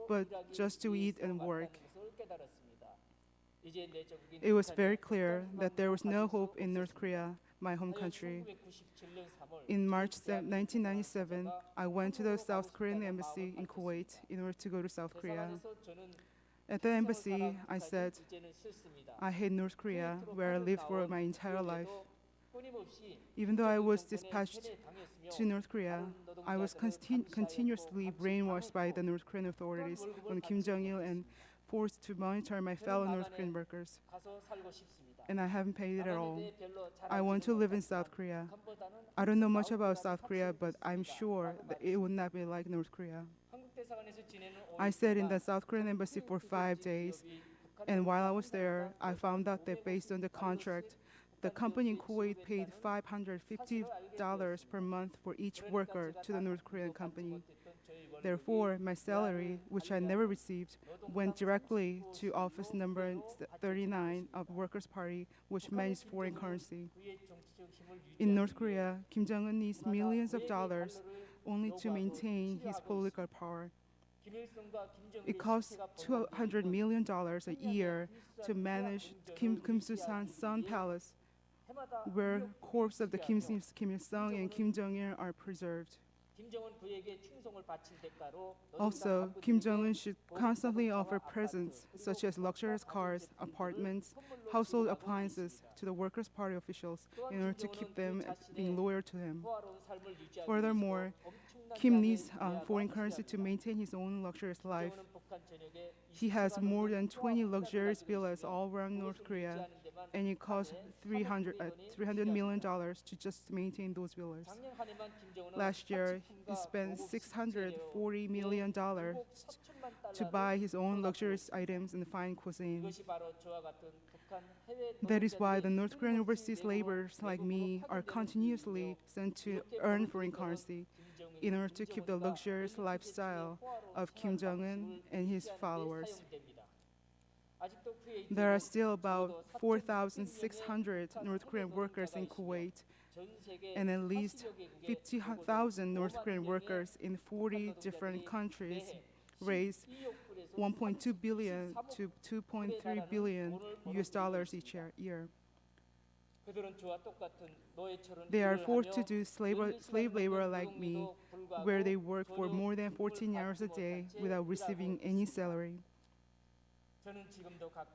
but just to eat and work. It was very clear that there was no hope in North Korea, my home country. In March 1997, I went to the South Korean embassy in Kuwait in order to go to South Korea. At the embassy, I said, I hate North Korea, where I lived for my entire life. Even though I was dispatched to North Korea, I was continuously brainwashed by the North Korean authorities on Kim Jong-il and forced to monitor my fellow North Korean workers. And I haven't paid it at all. I want to live in South Korea. I don't know much about South Korea, but I'm sure that it would not be like North Korea. I stayed in the South Korean embassy for 5 days, and while I was there, I found out that based on the contract, the company in Kuwait paid $550 per month for each worker to the North Korean company. Therefore, my salary, which I never received, went directly to office number 39 of Workers' Party, which managed foreign currency. In North Korea, Kim Jong-un needs millions of dollars only to maintain his political power. It costs $200 million a year to manage Kim Il-sung's Sun Palace, where corpses of the Kim Il-sung and Kim Jong-il are preserved. Also, Kim Jong-un should constantly offer presents such as luxurious cars, apartments, household appliances to the Workers' Party officials in order to keep them being loyal to him. Furthermore, Kim needs foreign currency to maintain his own luxurious life. He has more than 20 luxurious villas all around North Korea, and it costs $300 million to just maintain those villas. Last year, he spent $640 million to buy his own luxurious items and fine cuisine. That is why the North Korean overseas laborers like me are continuously sent to earn foreign currency in order to keep the luxurious lifestyle of Kim Jong-un and his followers. There are still about 4,600 North Korean workers in Kuwait, and at least 50,000 North Korean workers in 40 different countries raise 1.2 billion to 2.3 billion US dollars each year. They are forced to do slave labor like me, where they work for more than 14 hours a day without receiving any salary.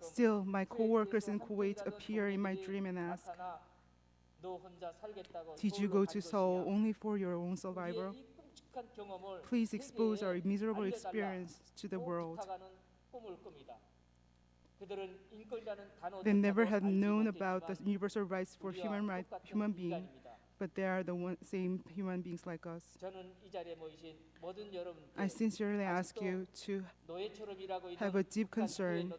Still, my co-workers in Kuwait appear in my dream and ask, "Did you go to Seoul only for your own survival? Please expose our miserable experience to the world." They never had known about the universal rights for human beings, but they are the same human beings like us. I sincerely ask you to have a deep concern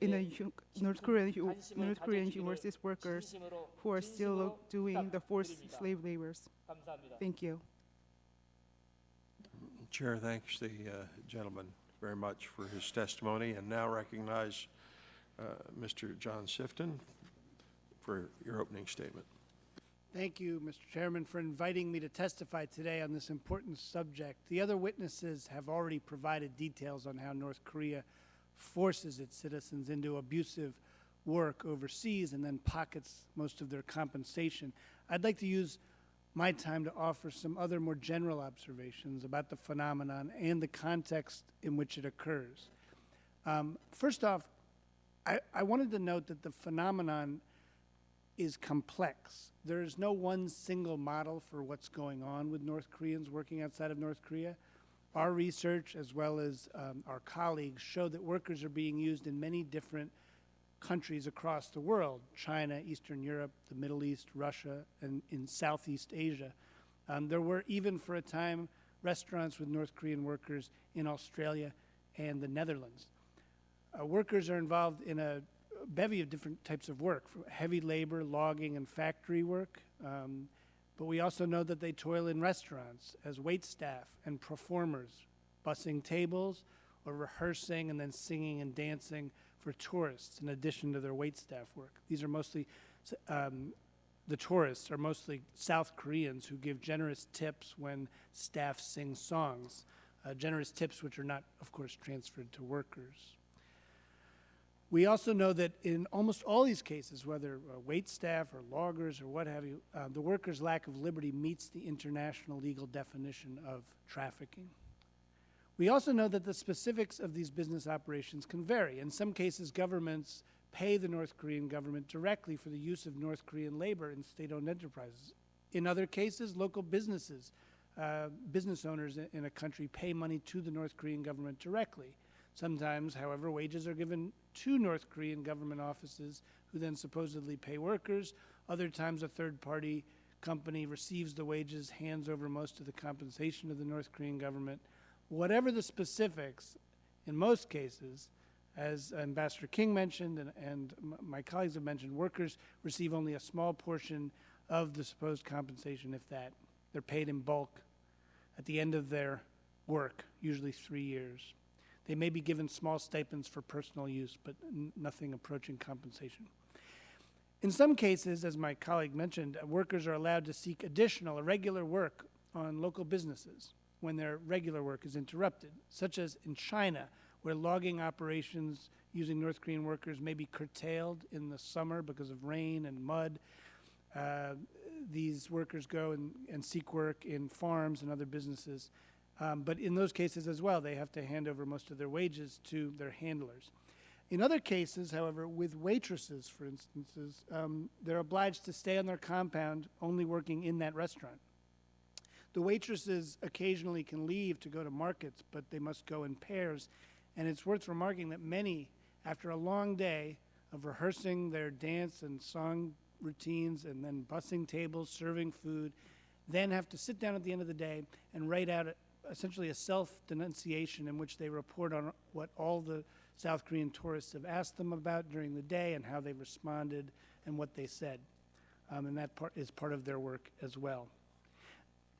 in the North Korean overseas workers who are still doing the forced slave labors. Thank you. Chair thanks the gentleman very much for his testimony, and now recognize Mr. John Sifton for your opening statement. Thank you, Mr. Chairman, for inviting me to testify today on this important subject. The other witnesses have already provided details on how North Korea forces its citizens into abusive work overseas and then pockets most of their compensation. I'd like to use my time to offer some other more general observations about the phenomenon and the context in which it occurs. First off, I wanted to note that the phenomenon is complex. There is no one single model for what's going on with North Koreans working outside of North Korea. Our research, as well as our colleagues, show that workers are being used in many different countries across the world: China, Eastern Europe, the Middle East, Russia, and in Southeast Asia. There were, even for a time, restaurants with North Korean workers in Australia and the Netherlands. Workers are involved in a bevy of different types of work, from heavy labor, logging, and factory work. But we also know that they toil in restaurants as wait staff and performers, bussing tables or rehearsing and then singing and dancing for tourists in addition to their wait staff work. These are mostly, the tourists are mostly South Koreans who give generous tips when staff sing songs, generous tips which are not, of course, transferred to workers. We also know that in almost all these cases, whether wait staff or loggers or what have you, the workers' lack of liberty meets the international legal definition of trafficking. We also know that the specifics of these business operations can vary. In some cases, governments pay the North Korean government directly for the use of North Korean labor in state-owned enterprises. In other cases, local businesses, business owners in a country pay money to the North Korean government directly. Sometimes, however, wages are given to North Korean government offices who then supposedly pay workers. Other times, a third-party company receives the wages, hands over most of the compensation to the North Korean government. Whatever the specifics, in most cases, as Ambassador King mentioned and my colleagues have mentioned, workers receive only a small portion of the supposed compensation, if that. They're paid in bulk at the end of their work, usually 3 years. They may be given small stipends for personal use, but nothing approaching compensation. In some cases, as my colleague mentioned, workers are allowed to seek additional, irregular work on local businesses when their regular work is interrupted, such as in China, where logging operations using North Korean workers may be curtailed in the summer because of rain and mud. These workers go and seek work in farms and other businesses. But in those cases as well, they have to hand over most of their wages to their handlers. In other cases, however, with waitresses, for instance, they're obliged to stay on their compound, only working in that restaurant. The waitresses occasionally can leave to go to markets, but they must go in pairs. And it's worth remarking that many, after a long day of rehearsing their dance and song routines and then bussing tables, serving food, then have to sit down at the end of the day and write out essentially a self-denunciation in which they report on what all the South Korean tourists have asked them about during the day and how they responded and what they said. And that is part of their work as well.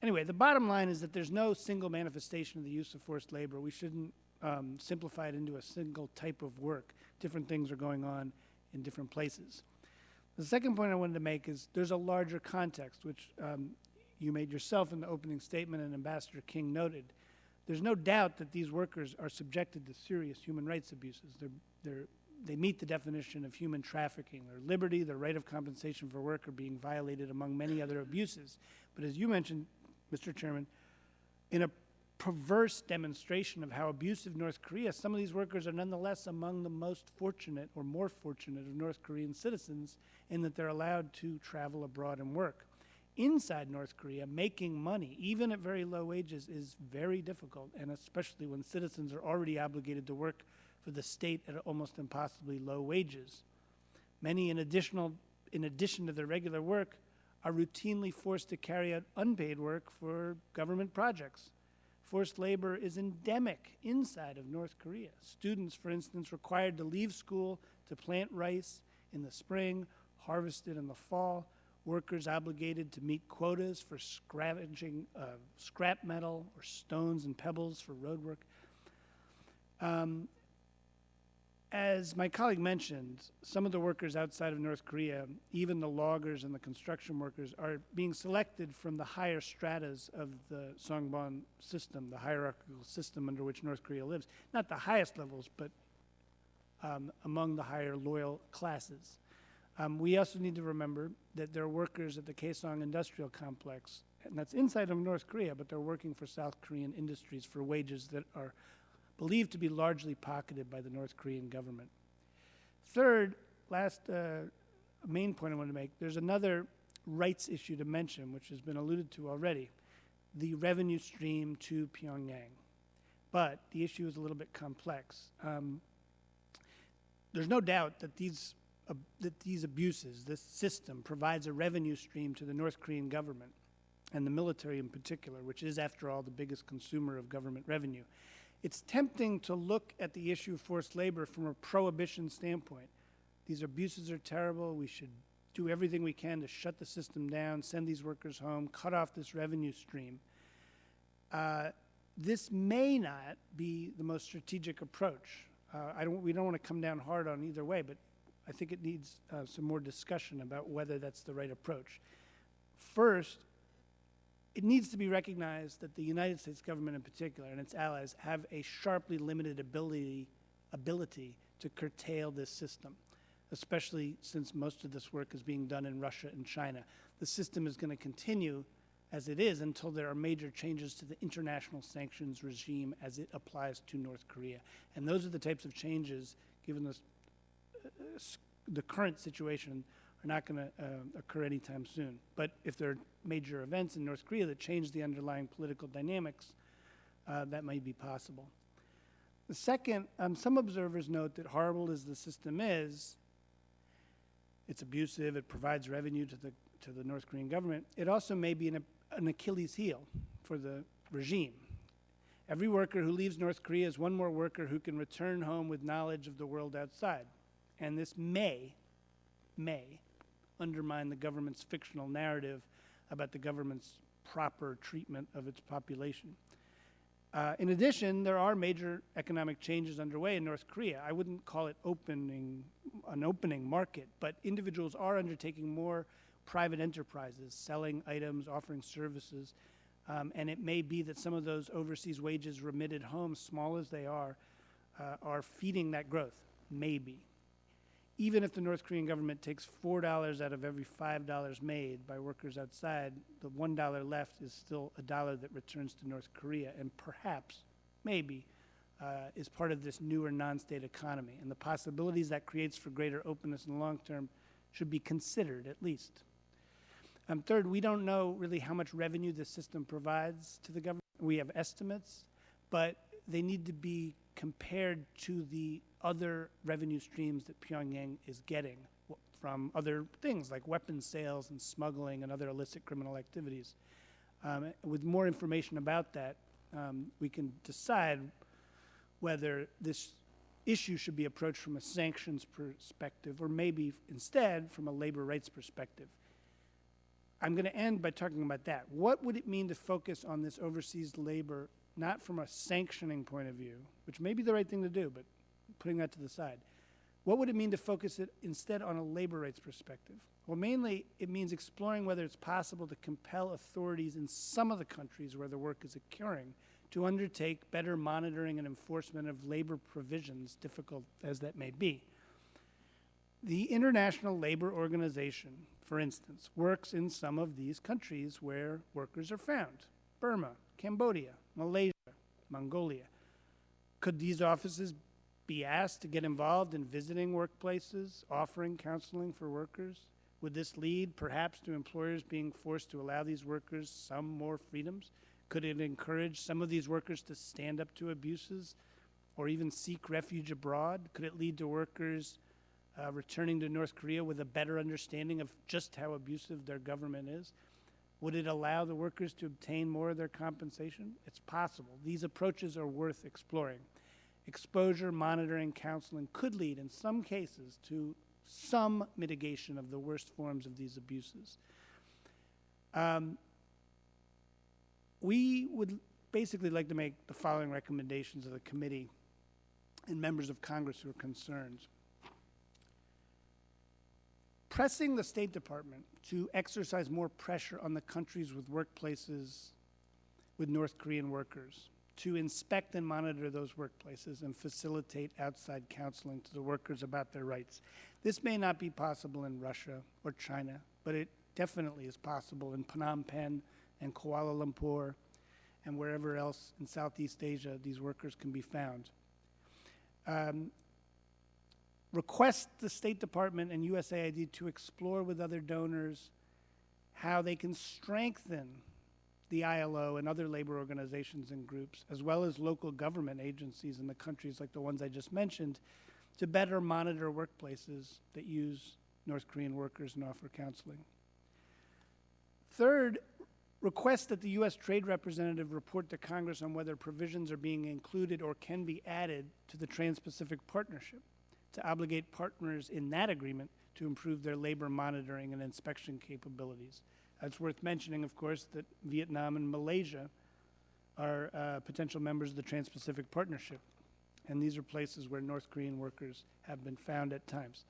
Anyway, the bottom line is that there's no single manifestation of the use of forced labor. We shouldn't simplify it into a single type of work. Different things are going on in different places. The second point I wanted to make is there's a larger context, which you made yourself in the opening statement and Ambassador King noted. There's no doubt that these workers are subjected to serious human rights abuses. They meet the definition of human trafficking. Their liberty, their right of compensation for work are being violated among many other abuses. But as you mentioned, Mr. Chairman, in a perverse demonstration of how abusive North Korea, some of these workers are nonetheless among the most fortunate or more fortunate of North Korean citizens in that they're allowed to travel abroad and work. Inside North Korea, making money, even at very low wages, is very difficult, and especially when citizens are already obligated to work for the state at almost impossibly low wages. Many, in addition to their regular work, are routinely forced to carry out unpaid work for government projects. Forced labor is endemic inside of North Korea. Students, for instance, required to leave school to plant rice in the spring, harvest it in the fall. Workers obligated to meet quotas for scavenging scrap metal or stones and pebbles for road work. As my colleague mentioned, some of the workers outside of North Korea, even the loggers and the construction workers, are being selected from the higher stratas of the Songbon system, the hierarchical system under which North Korea lives. Not the highest levels, but among the higher loyal classes. We also need to remember that there are workers at the Kaesong Industrial Complex, and that's inside of North Korea, but they're working for South Korean industries for wages that are believed to be largely pocketed by the North Korean government. Third, last main point I want to make, there's another rights issue to mention, which has been alluded to already, the revenue stream to Pyongyang. But the issue is a little bit complex. There's no doubt that these abuses, this system, provides a revenue stream to the North Korean government and the military in particular, which is, after all, the biggest consumer of government revenue. It's tempting to look at the issue of forced labor from a prohibition standpoint. These abuses are terrible. We should do everything we can to shut the system down, send these workers home, cut off this revenue stream. This may not be the most strategic approach. We don't want to come down hard on either way, but I think it needs some more discussion about whether that's the right approach. First, it needs to be recognized that the United States government in particular and its allies have a sharply limited ability to curtail this system, especially since most of this work is being done in Russia and China. The system is going to continue as it is until there are major changes to the international sanctions regime as it applies to North Korea. And those are the types of changes, given the the current situation are not going to occur anytime soon. But if there are major events in North Korea that change the underlying political dynamics, that might be possible. The second, some observers note that horrible as the system is, it's abusive, it provides revenue to the North Korean government, it also may be an Achilles heel for the regime. Every worker who leaves North Korea is one more worker who can return home with knowledge of the world outside. And this may undermine the government's fictional narrative about the government's proper treatment of its population. In addition, there are major economic changes underway in North Korea. I wouldn't call it an opening market, but individuals are undertaking more private enterprises, selling items, offering services, and it may be that some of those overseas wages remitted home, small as they are feeding that growth, maybe. Even if the North Korean government takes $4 out of every $5 made by workers outside, the $1 left is still a dollar that returns to North Korea and perhaps, maybe, is part of this newer non-state economy. And the possibilities that creates for greater openness in the long term should be considered, at least. Third, we don't know really how much revenue the system provides to the government. We have estimates, but they need to be compared to the other revenue streams that Pyongyang is getting from other things like weapons sales and smuggling and other illicit criminal activities. With more information about that, we can decide whether this issue should be approached from a sanctions perspective or maybe instead from a labor rights perspective. I'm going to end by talking about that. What would it mean to focus on this overseas labor, not from a sanctioning point of view, which may be the right thing to do, but putting that to the side. What would it mean to focus it instead on a labor rights perspective? Well, mainly it means exploring whether it's possible to compel authorities in some of the countries where the work is occurring to undertake better monitoring and enforcement of labor provisions, difficult as that may be. The International Labor Organization, for instance, works in some of these countries where workers are found: Burma, Cambodia, Malaysia, Mongolia. Could these offices be asked to get involved in visiting workplaces, offering counseling for workers? Would this lead perhaps to employers being forced to allow these workers some more freedoms? Could it encourage some of these workers to stand up to abuses or even seek refuge abroad? Could it lead to workers returning to North Korea with a better understanding of just how abusive their government is? Would it allow the workers to obtain more of their compensation? It's possible. These approaches are worth exploring. Exposure, monitoring, counseling could lead, in some cases, to some mitigation of the worst forms of these abuses. We would basically like to make the following recommendations of the committee and members of Congress who are concerned. Pressing the State Department to exercise more pressure on the countries with workplaces with North Korean workers, to inspect and monitor those workplaces and facilitate outside counseling to the workers about their rights. This may not be possible in Russia or China, but it definitely is possible in Phnom Penh and Kuala Lumpur and wherever else in Southeast Asia these workers can be found. Request the State Department and USAID to explore with other donors how they can strengthen the ILO and other labor organizations and groups, as well as local government agencies in the countries like the ones I just mentioned, to better monitor workplaces that use North Korean workers and offer counseling. Third, request that the U.S. Trade Representative report to Congress on whether provisions are being included or can be added to the Trans-Pacific Partnership to obligate partners in that agreement to improve their labor monitoring and inspection capabilities. It's worth mentioning, of course, that Vietnam and Malaysia are potential members of the Trans-Pacific Partnership, and these are places where North Korean workers have been found at times.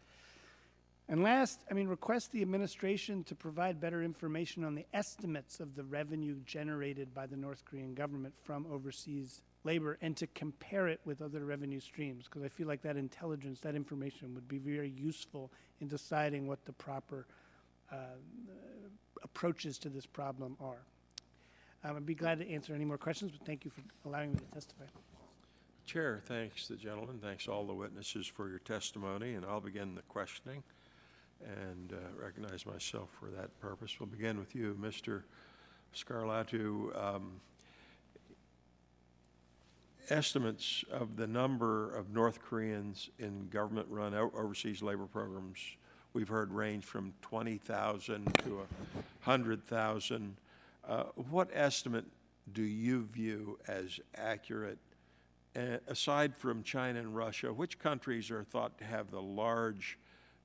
And last, request the administration to provide better information on the estimates of the revenue generated by the North Korean government from overseas labor and to compare it with other revenue streams, because I feel like that intelligence, that information would be very useful in deciding what the proper approaches to this problem are. I'd be glad to answer any more questions, but thank you for allowing me to testify. Chair thanks the gentleman, thanks all the witnesses for your testimony, and I'll begin the questioning and recognize myself for that purpose. We'll begin with you, Mr. Scarlatu. Estimates of the number of North Koreans in government-run overseas labor programs we've heard range from 20,000 to 100,000. What estimate do you view as accurate? Aside from China and Russia, which countries are thought to have the large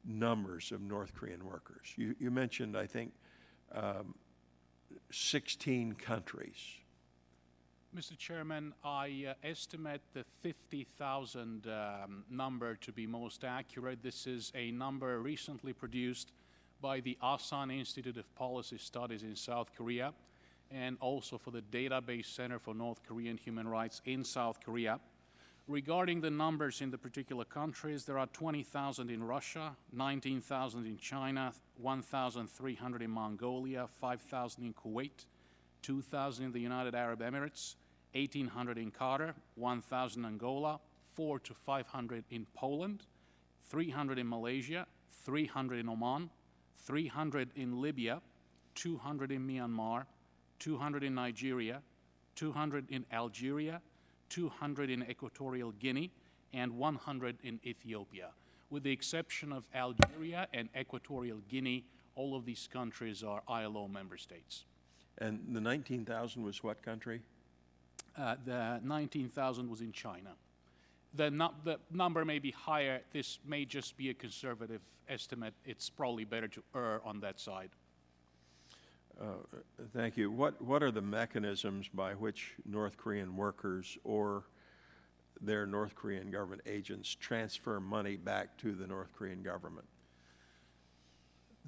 numbers of North Korean workers? You mentioned, I think, 16 countries. Mr. Chairman, I estimate the 50,000 number to be most accurate. This is a number recently produced by the Asan Institute of Policy Studies in South Korea, and also for the Database Center for North Korean Human Rights in South Korea. Regarding the numbers in the particular countries, there are 20,000 in Russia, 19,000 in China, 1,300 in Mongolia, 5,000 in Kuwait, 2,000 in the United Arab Emirates, 1,800 in Qatar, 1,000 in Angola, 400 to 500 in Poland, 300 in Malaysia, 300 in Oman, 300 in Libya, 200 in Myanmar, 200 in Nigeria, 200 in Algeria, 200 in Equatorial Guinea, and 100 in Ethiopia. With the exception of Algeria and Equatorial Guinea, all of these countries are ILO member states. And the 19,000 was what country? The 19,000 was in China. The number may be higher. This may just be a conservative estimate. It's probably better to err on that side. Thank you. What are the mechanisms by which North Korean workers or their North Korean government agents transfer money back to the North Korean government?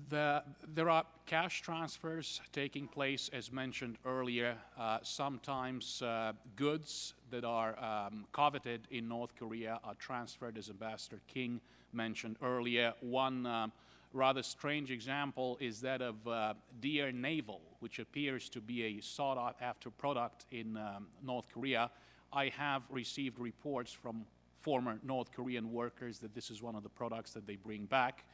There are cash transfers taking place, as mentioned earlier. Sometimes goods that are coveted in North Korea are transferred, as Ambassador King mentioned earlier. One rather strange example is that of Deer Naval, which appears to be a sought-after product in North Korea. I have received reports from former North Korean workers that this is one of the products that they bring back.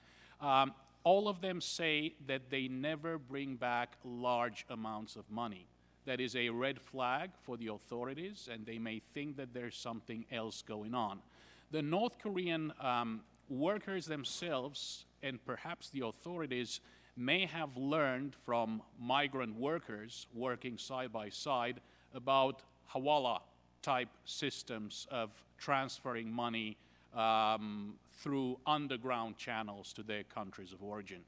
All of them say that they never bring back large amounts of money. That is a red flag for the authorities, and they may think that there's something else going on. The North Korean workers themselves, and perhaps the authorities, may have learned from migrant workers working side by side about hawala-type systems of transferring money through underground channels to their countries of origin.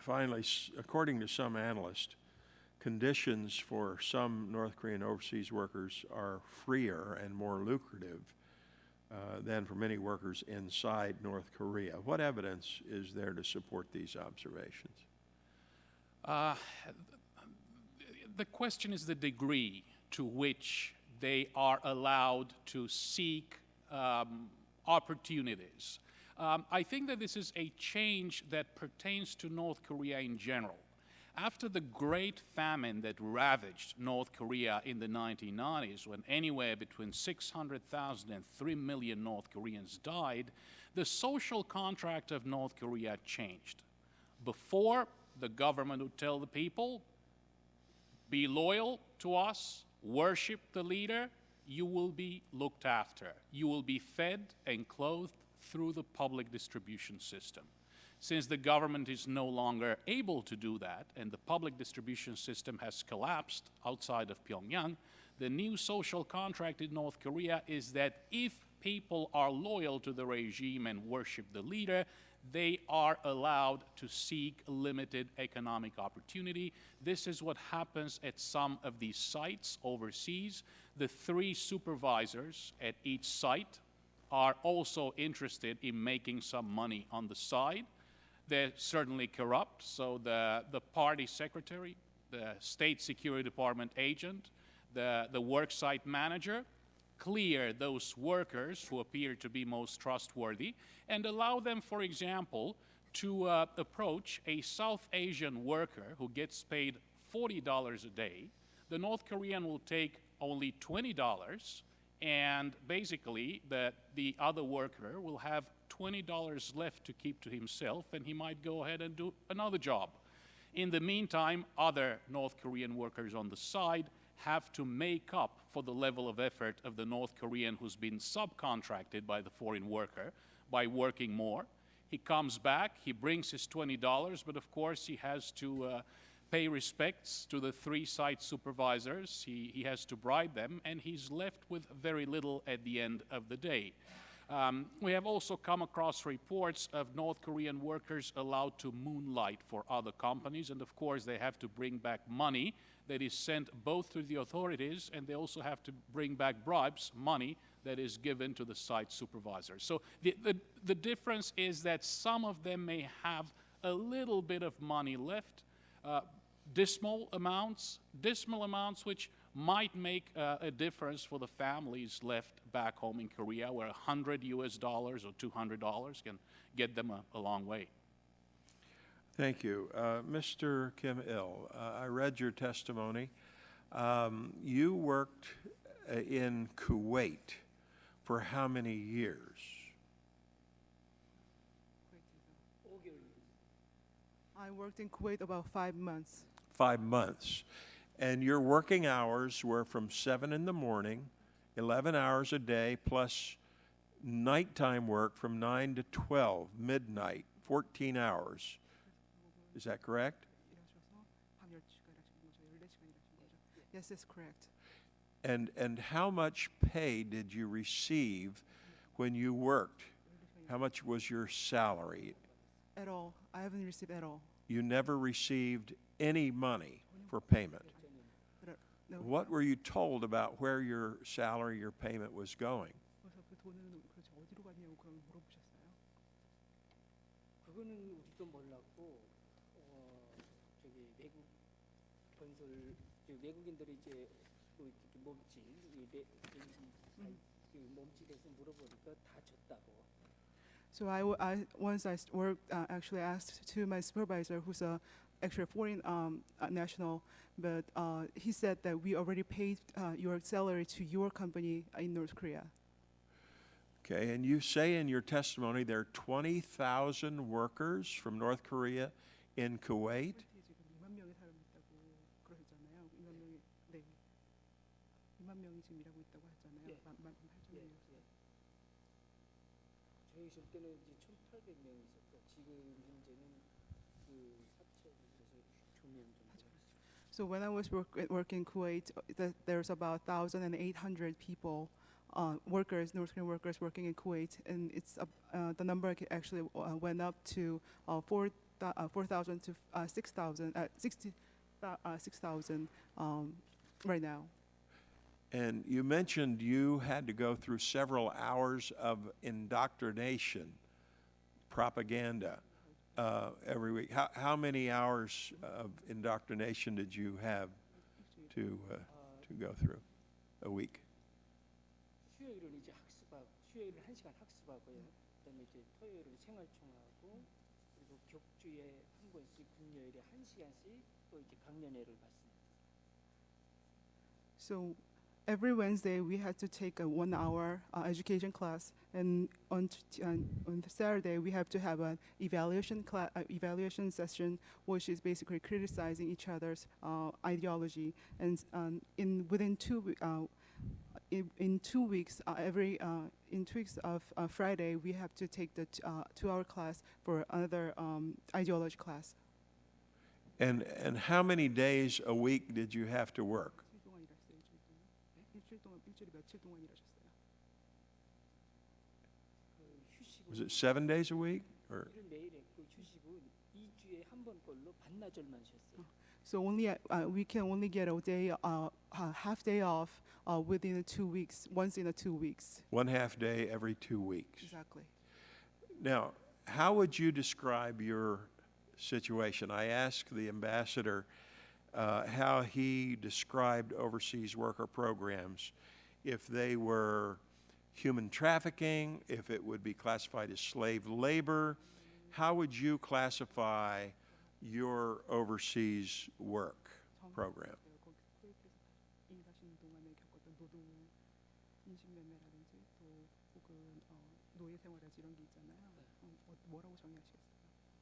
Finally, according to some analysts, conditions for some North Korean overseas workers are freer and more lucrative than for many workers inside North Korea. What evidence is there to support these observations? The question is the degree to which they are allowed to seek opportunities. I think that this is a change that pertains to North Korea in general. After the great famine that ravaged North Korea in the 1990s, when anywhere between 600,000 and 3 million North Koreans died, the social contract of North Korea changed. Before, the government would tell the people, be loyal to us, worship the leader, you will be looked after. You will be fed and clothed through the public distribution system. Since the government is no longer able to do that, and the public distribution system has collapsed outside of Pyongyang, the new social contract in North Korea is that if people are loyal to the regime and worship the leader, they are allowed to seek limited economic opportunity. This is what happens at some of these sites overseas. The 3 supervisors at each site are also interested in making some money on the side. They're certainly corrupt, so the party secretary, the State Security Department agent, the worksite manager, clear those workers who appear to be most trustworthy and allow them, for example, to approach a South Asian worker who gets paid $40 a day. The North Korean will take only $20, and basically the other worker will have $20 left to keep to himself, and he might go ahead and do another job. In the meantime, other North Korean workers on the side have to make up for the level of effort of the North Korean who's been subcontracted by the foreign worker by working more. He comes back, he brings his $20, but of course he has to pay respects to the 3 site supervisors. He has to bribe them, and he's left with very little at the end of the day. We have also come across reports of North Korean workers allowed to moonlight for other companies, and of course they have to bring back money that is sent both to the authorities, and they also have to bring back bribes, money that is given to the site supervisors. So the difference is that some of them may have a little bit of money left, dismal amounts which might make a difference for the families left back home in Korea, where $100 or $200 can get them a long way. Thank you. Mr. Kim-il, I read your testimony. You worked in Kuwait for how many years? I worked in Kuwait about 5 months. 5 months. And your working hours were from 7 in the morning, 11 hours a day, plus nighttime work from 9 to 12, midnight, 14 hours. Is that correct? Yes, that's correct. And how much pay did you receive when you worked? How much was your salary? At all. I haven't received at all. You never received any money for payment. No. What were you told about where your salary, your payment was going? 그거는 우리도 몰랐고 저기 외국 건설 외국인들이 이제 그 몸집 그 몸집에서 물어보니까 다 줬다고. So once I worked, actually asked to my supervisor, who's actually a foreign national, but he said that we already paid your salary to your company in North Korea. Okay, and you say in your testimony there are 20,000 workers from North Korea in Kuwait? 저희 있을 때는 이제 1,800명 있었고 지금 현재는 그 사측에서 2명 정도. So when I was working in Kuwait, there's about 1,800 people, workers, North Korean workers working in Kuwait, and it's the number actually went up to 4,000 to 6,000, 6,000 right now. And you mentioned you had to go through several hours of indoctrination, propaganda, every week. How many hours of indoctrination did you have to go through a week? 수요일은 이제 수요일은 1시간 학습하고요. 그다음에 이제 토요일은 생활총하고 그리고 격주에 한 번씩 금요일에 1시간씩 또 이제 강연회를 받습니다. So every Wednesday we had to take a 1-hour education class, and on Saturday we have to have an evaluation session, which is basically criticizing each other's ideology. And within 2 weeks, in 2 weeks of Friday, we have to take the 2-hour class for another ideology class. And how many days a week did you have to work? Was it 7 days a week? Or? 일을 매일 했고 휴식은 2주에 한 번 걸로 반나절만 쉬었어요. So we can only get a day, half day off within 2 weeks, once in 2 weeks. 1/2 day every 2 weeks. Exactly. Now, how would you describe your situation? I asked the ambassador how he described overseas worker programs, if they were human trafficking, if it would be classified as slave labor. How would you classify your overseas work program? 인신매매라든지 또 혹은 노예 생활이라든지 이런 게 있잖아요. 뭐라고 정의하시겠어요?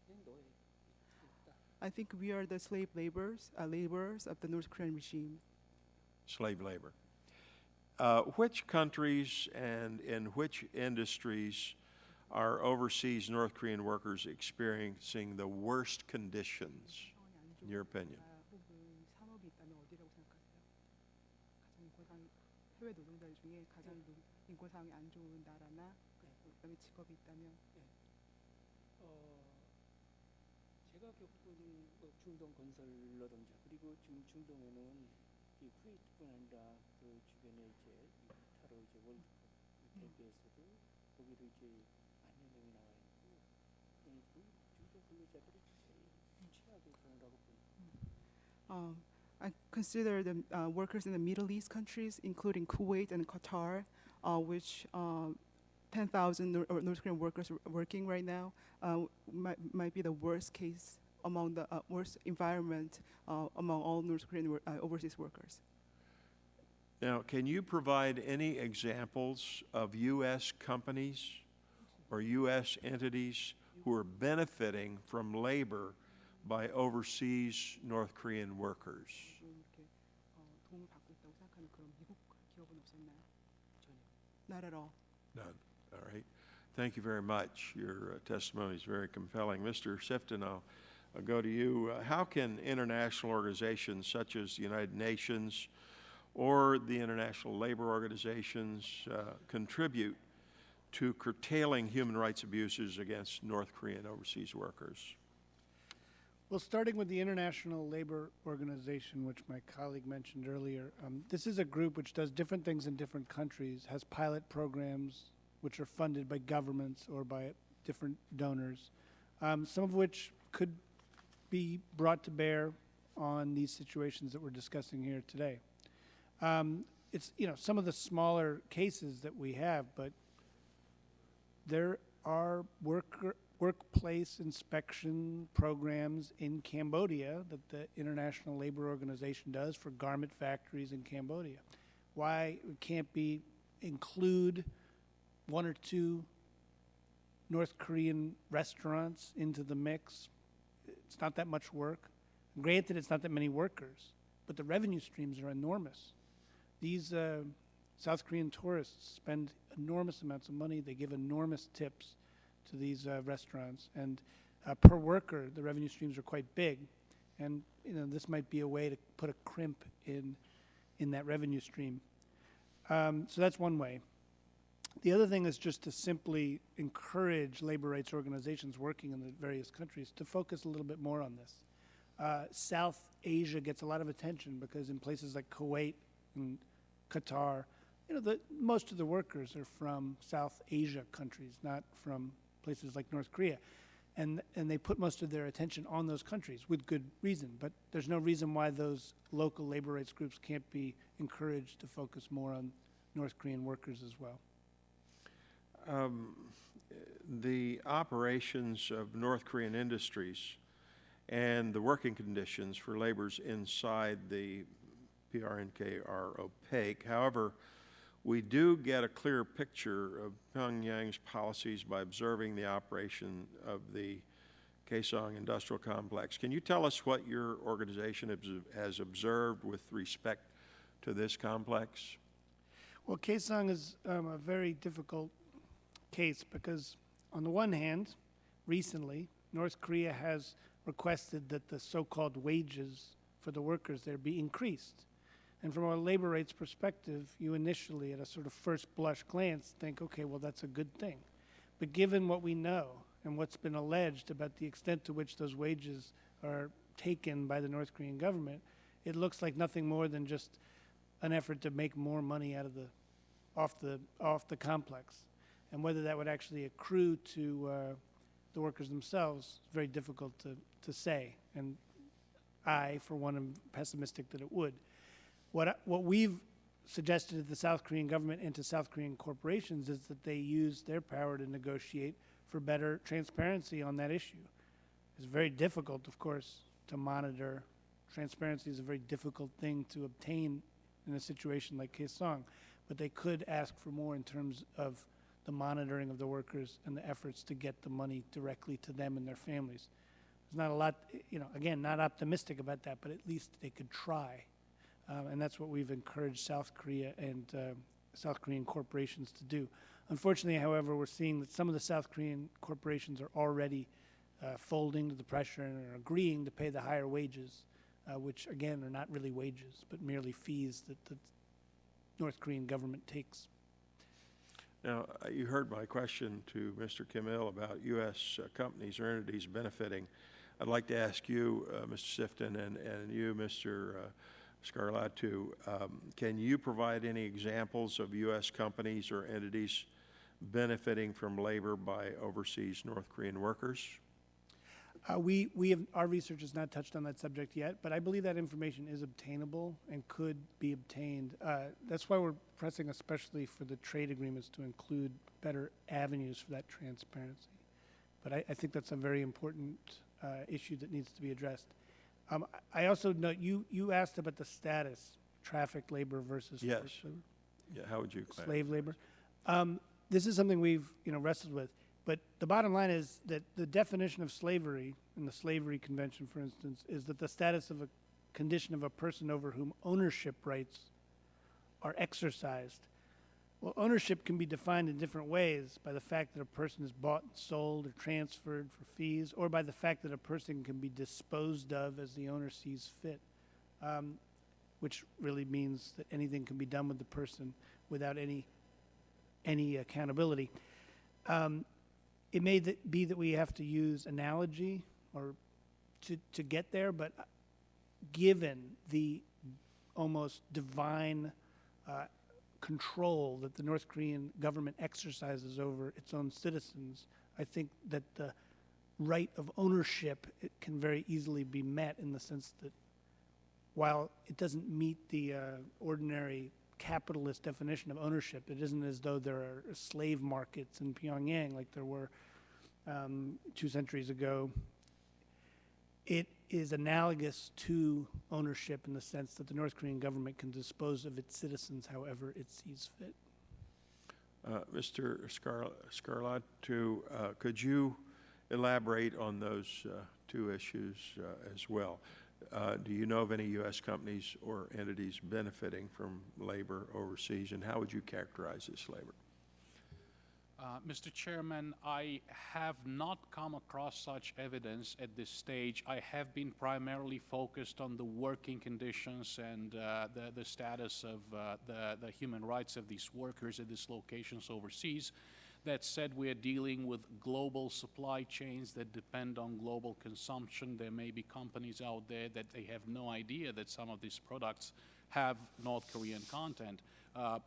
그냥 노예 있다. I think we are the slave laborers of the North Korean regime. Slave labor. Which countries and in which industries are overseas North Korean workers experiencing the worst conditions, in your opinion? 혹은 산업이 있다면 어디라고 생각하세요? 가장 인권상 해외 노동자들 중에 가장 인권 상황이 안 좋은 나라나 그다음에 직업이 있다면 제가 겪은 중동 건설 노동자 그리고 지금 중동에는 이 쿠웨이트뿐 아니라 그 주변에 이제 타로 이제 월드컵 대비해서도 거기도 이제 만여 명이 나와 있고 그 중동 근로자들이 제일 최악의 경우라고 봅니다. I consider the workers in the Middle East countries, including Kuwait and Qatar, which 10,000 North Korean workers working right now, might be the worst case among the worst environment among all North Korean overseas workers. Now, can you provide any examples of U.S. companies or U.S. entities who are benefiting from labor by overseas North Korean workers? 이렇게 도움을 받고 있다고 생각하는 그런 미국 기업은 없었나요? Not at all. None. All right. Thank you very much. Your testimony is very compelling. Mr. Sifton, I'll go to you. How can international organizations such as the United Nations or the International Labor Organizations contribute to curtailing human rights abuses against North Korean overseas workers? Well, starting with the International Labor Organization, which my colleague mentioned earlier, this is a group which does different things in different countries, has pilot programs which are funded by governments or by different donors, some of which could be brought to bear on these situations that we're discussing here today. It's, some of the smaller cases that we have, but there are workplace inspection programs in Cambodia that the International Labor Organization does for garment factories in Cambodia. Why it can't include one or two North Korean restaurants into the mix? It's not that much work. Granted, it's not that many workers, but the revenue streams are enormous. These South Korean tourists spend enormous amounts of money. They give enormous tips to these restaurants, and per worker, the revenue streams are quite big. And this might be a way to put a crimp in that revenue stream. So that's one way. The other thing is just to simply encourage labor rights organizations working in the various countries to focus a little bit more on this. South Asia gets a lot of attention because in places like Kuwait and Qatar, most of the workers are from South Asia countries, not from places like North Korea. And they put most of their attention on those countries with good reason. But there's no reason why those local labor rights groups can't be encouraged to focus more on North Korean workers as well. The operations of North Korean industries and the working conditions for laborers inside the PRNK are opaque. However, we do get a clear picture of Pyongyang's policies by observing the operation of the Kaesong Industrial Complex. Can you tell us what your organization has observed with respect to this complex? Well, Kaesong is a very difficult case because, on the one hand, recently, North Korea has requested that the so-called wages for the workers there be increased. And from a labor rights perspective, you initially, at a sort of first blush glance, think, okay, well, that's a good thing. But given what we know and what's been alleged about the extent to which those wages are taken by the North Korean government, it looks like nothing more than just an effort to make more money out of off the complex. And whether that would actually accrue to the workers themselves is very difficult to say. And I, for one, am pessimistic that it would. What we've suggested to the South Korean government and to South Korean corporations is that they use their power to negotiate for better transparency on that issue. It's very difficult, of course, to monitor. Transparency is a very difficult thing to obtain in a situation like Kaesong. but they could ask for more in terms of the monitoring of the workers and the efforts to get the money directly to them and their families. There's not a lot, again, not optimistic about that, but at least they could try. And that's what we've encouraged South Korea and South Korean corporations to do. Unfortunately, however, we're seeing that some of the South Korean corporations are already folding to the pressure and are agreeing to pay the higher wages, which, again, are not really wages, but merely fees that the North Korean government takes. Now, you heard my question to Mr. Kim Il about U.S. Companies or entities benefiting. I'd like to ask you, Mr. Sifton, and you, Mr. Scarlatti, can you provide any examples of U.S. companies or entities benefiting from labor by overseas North Korean workers? Our research has not touched on that subject yet, but I believe that information is obtainable and could be obtained. That's why we're pressing especially for the trade agreements to include better avenues for that transparency. But I think that's a very important issue that needs to be addressed. I also note you asked about the status, trafficked labor versus Yes. forced labor. Yeah, how would you Slave labor. This is something we've wrestled with. But the bottom line is that the definition of slavery in the Slavery Convention, for instance, is that the status of a condition of a person over whom ownership rights are exercised. Well, ownership can be defined in different ways by the fact that a person is bought and sold or transferred for fees, or by the fact that a person can be disposed of as the owner sees fit, which really means that anything can be done with the person without any accountability. It may be that we have to use analogy or to get there, but given the almost divine control that the North Korean government exercises over its own citizens, I think that the right of ownership, it can very easily be met in the sense that while it doesn't meet the ordinary capitalist definition of ownership, it isn't as though there are slave markets in Pyongyang like there were 2 centuries ago. It is analogous to ownership in the sense that the North Korean government can dispose of its citizens however it sees fit. Mr. Scarlatti, could you elaborate on those 2 issues as well? Do you know of any U.S. companies or entities benefiting from labor overseas, and how would you characterize this labor? Mr. Chairman, I have not come across such evidence at this stage. I have been primarily focused on the working conditions and the status of the human rights of these workers at these locations overseas. That said, we are dealing with global supply chains that depend on global consumption. There may be companies out there that they have no idea that some of these products have North Korean content.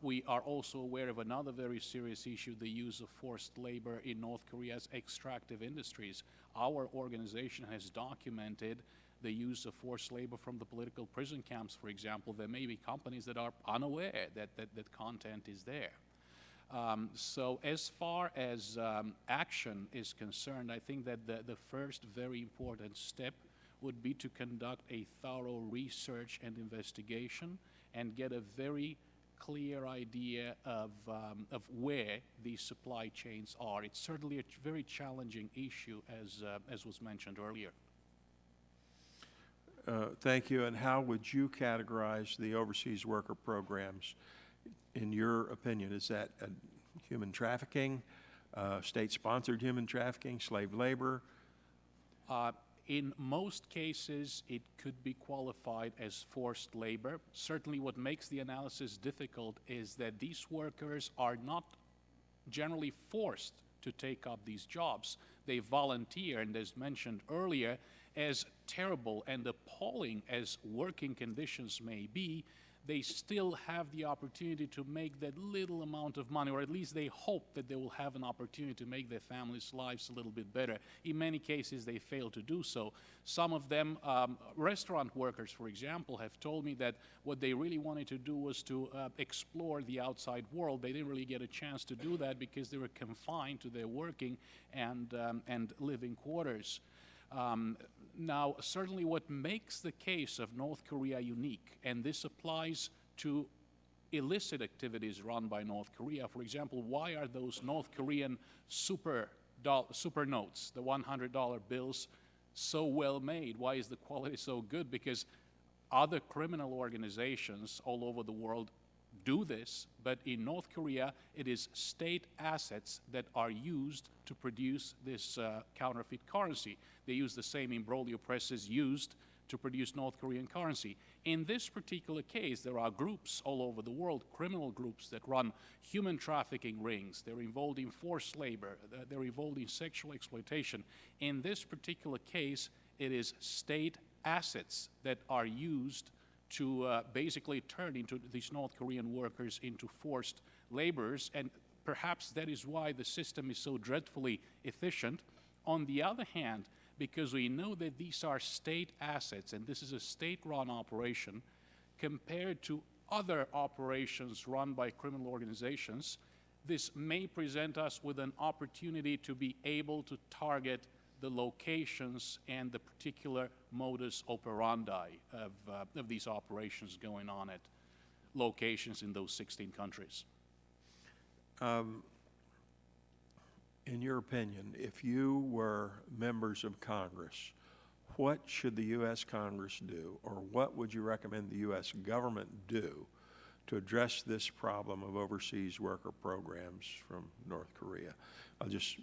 We are also aware of another very serious issue, the use of forced labor in North Korea's extractive industries. Our organization has documented the use of forced labor from the political prison camps, for example. There may be companies that are unaware that content is there. So as far as action is concerned, I think that the first very important step would be to conduct a thorough research and investigation and get a very clear idea of where these supply chains are. It's certainly a very challenging issue, as was mentioned earlier. Thank you. And how would you categorize the overseas worker programs in your opinion? Is that human trafficking, state-sponsored human trafficking, slave labor? In most cases, it could be qualified as forced labor. Certainly what makes the analysis difficult is that these workers are not generally forced to take up these jobs. They volunteer, and as mentioned earlier, as terrible and appalling as working conditions may be, they still have the opportunity to make that little amount of money, or at least they hope that they will have an opportunity to make their families' lives a little bit better. In many cases, they fail to do so. Some of them, restaurant workers, for example, have told me that what they really wanted to do was to explore the outside world. They didn't really get a chance to do that because they were confined to their working and living quarters. Now, certainly what makes the case of North Korea unique, and this applies to illicit activities run by North Korea. For example, why are those North Korean super notes, the $100 bills, so well made? Why is the quality so good? Because other criminal organizations all over the world do this, but in North Korea, it is state assets that are used to produce this counterfeit currency. They use the same imbroglio presses used to produce North Korean currency. In this particular case, there are groups all over the world, criminal groups that run human trafficking rings. They're involved in forced labor. They're involved in sexual exploitation. In this particular case, it is state assets that are used to basically turn into these North Korean workers into forced laborers, and perhaps that is why the system is so dreadfully efficient. On the other hand, because we know that these are state assets and this is a state-run operation, compared to other operations run by criminal organizations, this may present us with an opportunity to be able to target the locations and the particular modus operandi of these operations going on at locations in those 16 countries. In your opinion, if you were members of Congress, what should the U.S. Congress do, or what would you recommend the U.S. government do to address this problem of overseas worker programs from North Korea?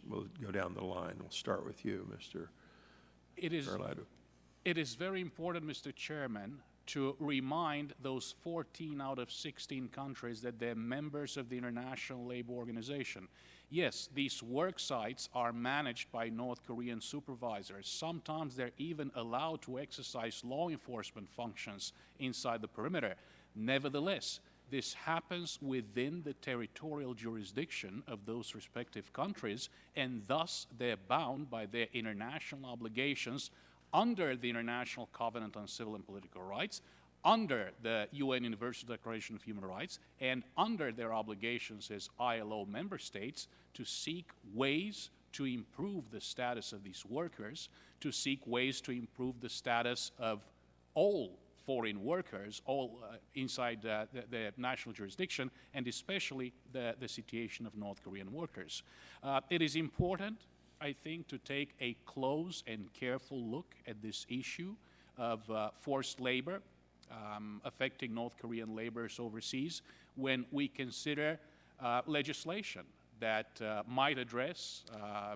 We'll go down the line. We'll start with you, Mr. Garlado. It is very important, Mr. Chairman, to remind those 14 out of 16 countries that they're members of the International Labor Organization. Yes, these work sites are managed by North Korean supervisors. Sometimes they're even allowed to exercise law enforcement functions inside the perimeter. Nevertheless, this happens within the territorial jurisdiction of those respective countries, and thus they're bound by their international obligations under the International Covenant on Civil and Political Rights, under the UN Universal Declaration of Human Rights, and under their obligations as ILO member states to seek ways to improve the status of these workers, to seek ways to improve the status of all foreign workers, all inside the national jurisdiction, and especially the situation of North Korean workers. It is important, I think, to take a close and careful look at this issue of forced labor affecting North Korean laborers overseas when we consider legislation that might address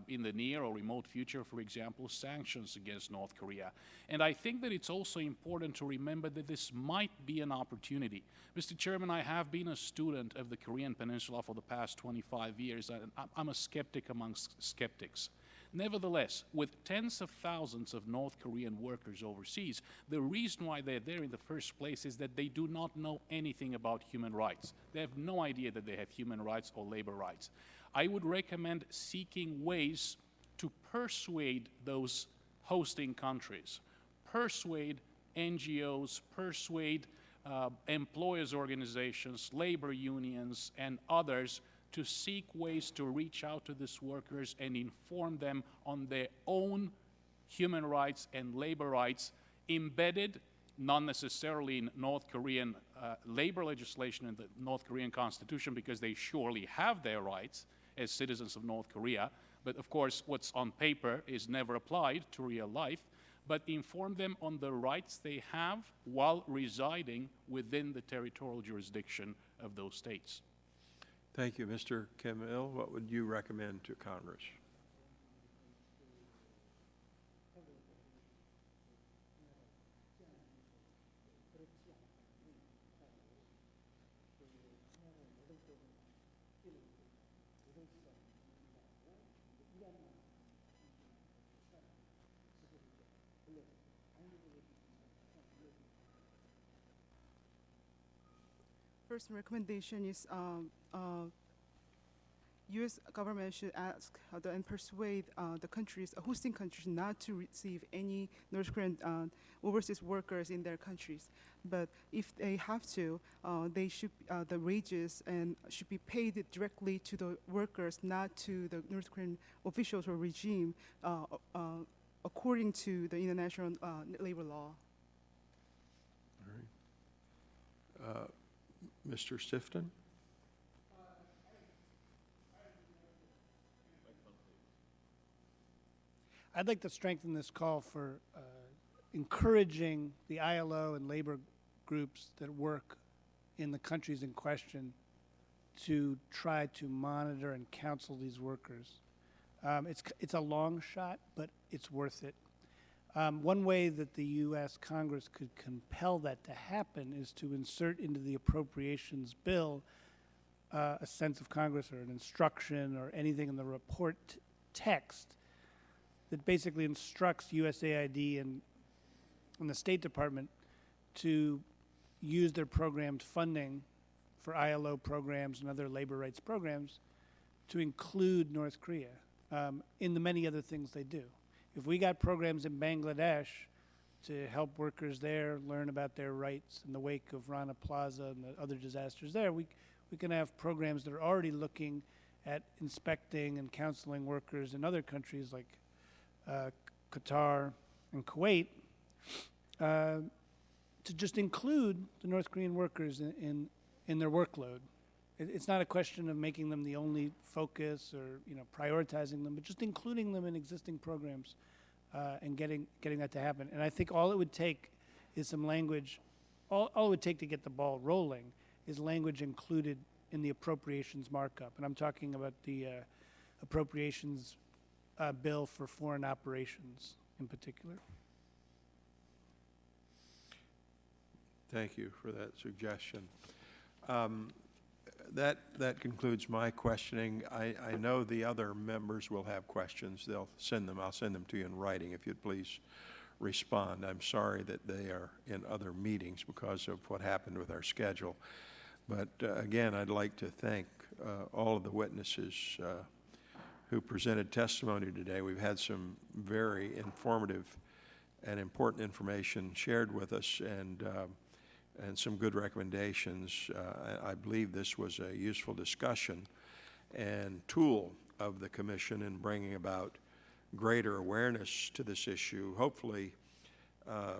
in the near or remote future, for example, sanctions against North Korea. And I think that it's also important to remember that this might be an opportunity. Mr. Chairman, I have been a student of the Korean Peninsula for the past 25 years, and I'm a skeptic amongst skeptics. Nevertheless, with tens of thousands of North Korean workers overseas, the reason why they're there in the first place is that they do not know anything about human rights. They have no idea that they have human rights or labor rights. I would recommend seeking ways to persuade those hosting countries, persuade NGOs, persuade employers' organizations, labor unions, and others to seek ways to reach out to these workers and inform them on their own human rights and labor rights, embedded not necessarily in North Korean labor legislation and the North Korean Constitution, because they surely have their rights as citizens of North Korea, but of course what's on paper is never applied to real life, but inform them on the rights they have while residing within the territorial jurisdiction of those states. Thank you. Mr. Kim-il, what would you recommend to Congress? First recommendation is U.S. government should ask and persuade the countries, hosting countries, not to receive any North Korean overseas workers in their countries. But if they have to, they should the wages and should be paid directly to the workers, not to the North Korean officials or regime, according to the international labor law. Mr. Sifton? I'd like to strengthen this call for encouraging the ILO and labor groups that work in the countries in question to try to monitor and counsel these workers. It's a long shot, but it's worth it. One way that the U.S. Congress could compel that to happen is to insert into the appropriations bill a sense of Congress or an instruction or anything in the report text that basically instructs USAID and the State Department to use their programmed funding for ILO programs and other labor rights programs to include North Korea in the many other things they do. If we got programs in Bangladesh to help workers there learn about their rights in the wake of Rana Plaza and the other disasters there, we can have programs that are already looking at inspecting and counseling workers in other countries like Qatar and Kuwait to just include the North Korean workers in their workload. It's not a question of making them the only focus or prioritizing them, but just including them in existing programs and getting that to happen. And I think all it would take is some language. All it would take to get the ball rolling is language included in the appropriations markup. And I'm talking about the appropriations bill for foreign operations in particular. Thank you for that suggestion. That concludes my questioning. I know the other members will have questions. They'll send them. I'll send them to you in writing if you'd please respond. I'm sorry that they are in other meetings because of what happened with our schedule. But again, I'd like to thank all of the witnesses who presented testimony today. We've had some very informative and important information shared with us, and some good recommendations. I believe this was a useful discussion and tool of the Commission in bringing about greater awareness to this issue. Hopefully,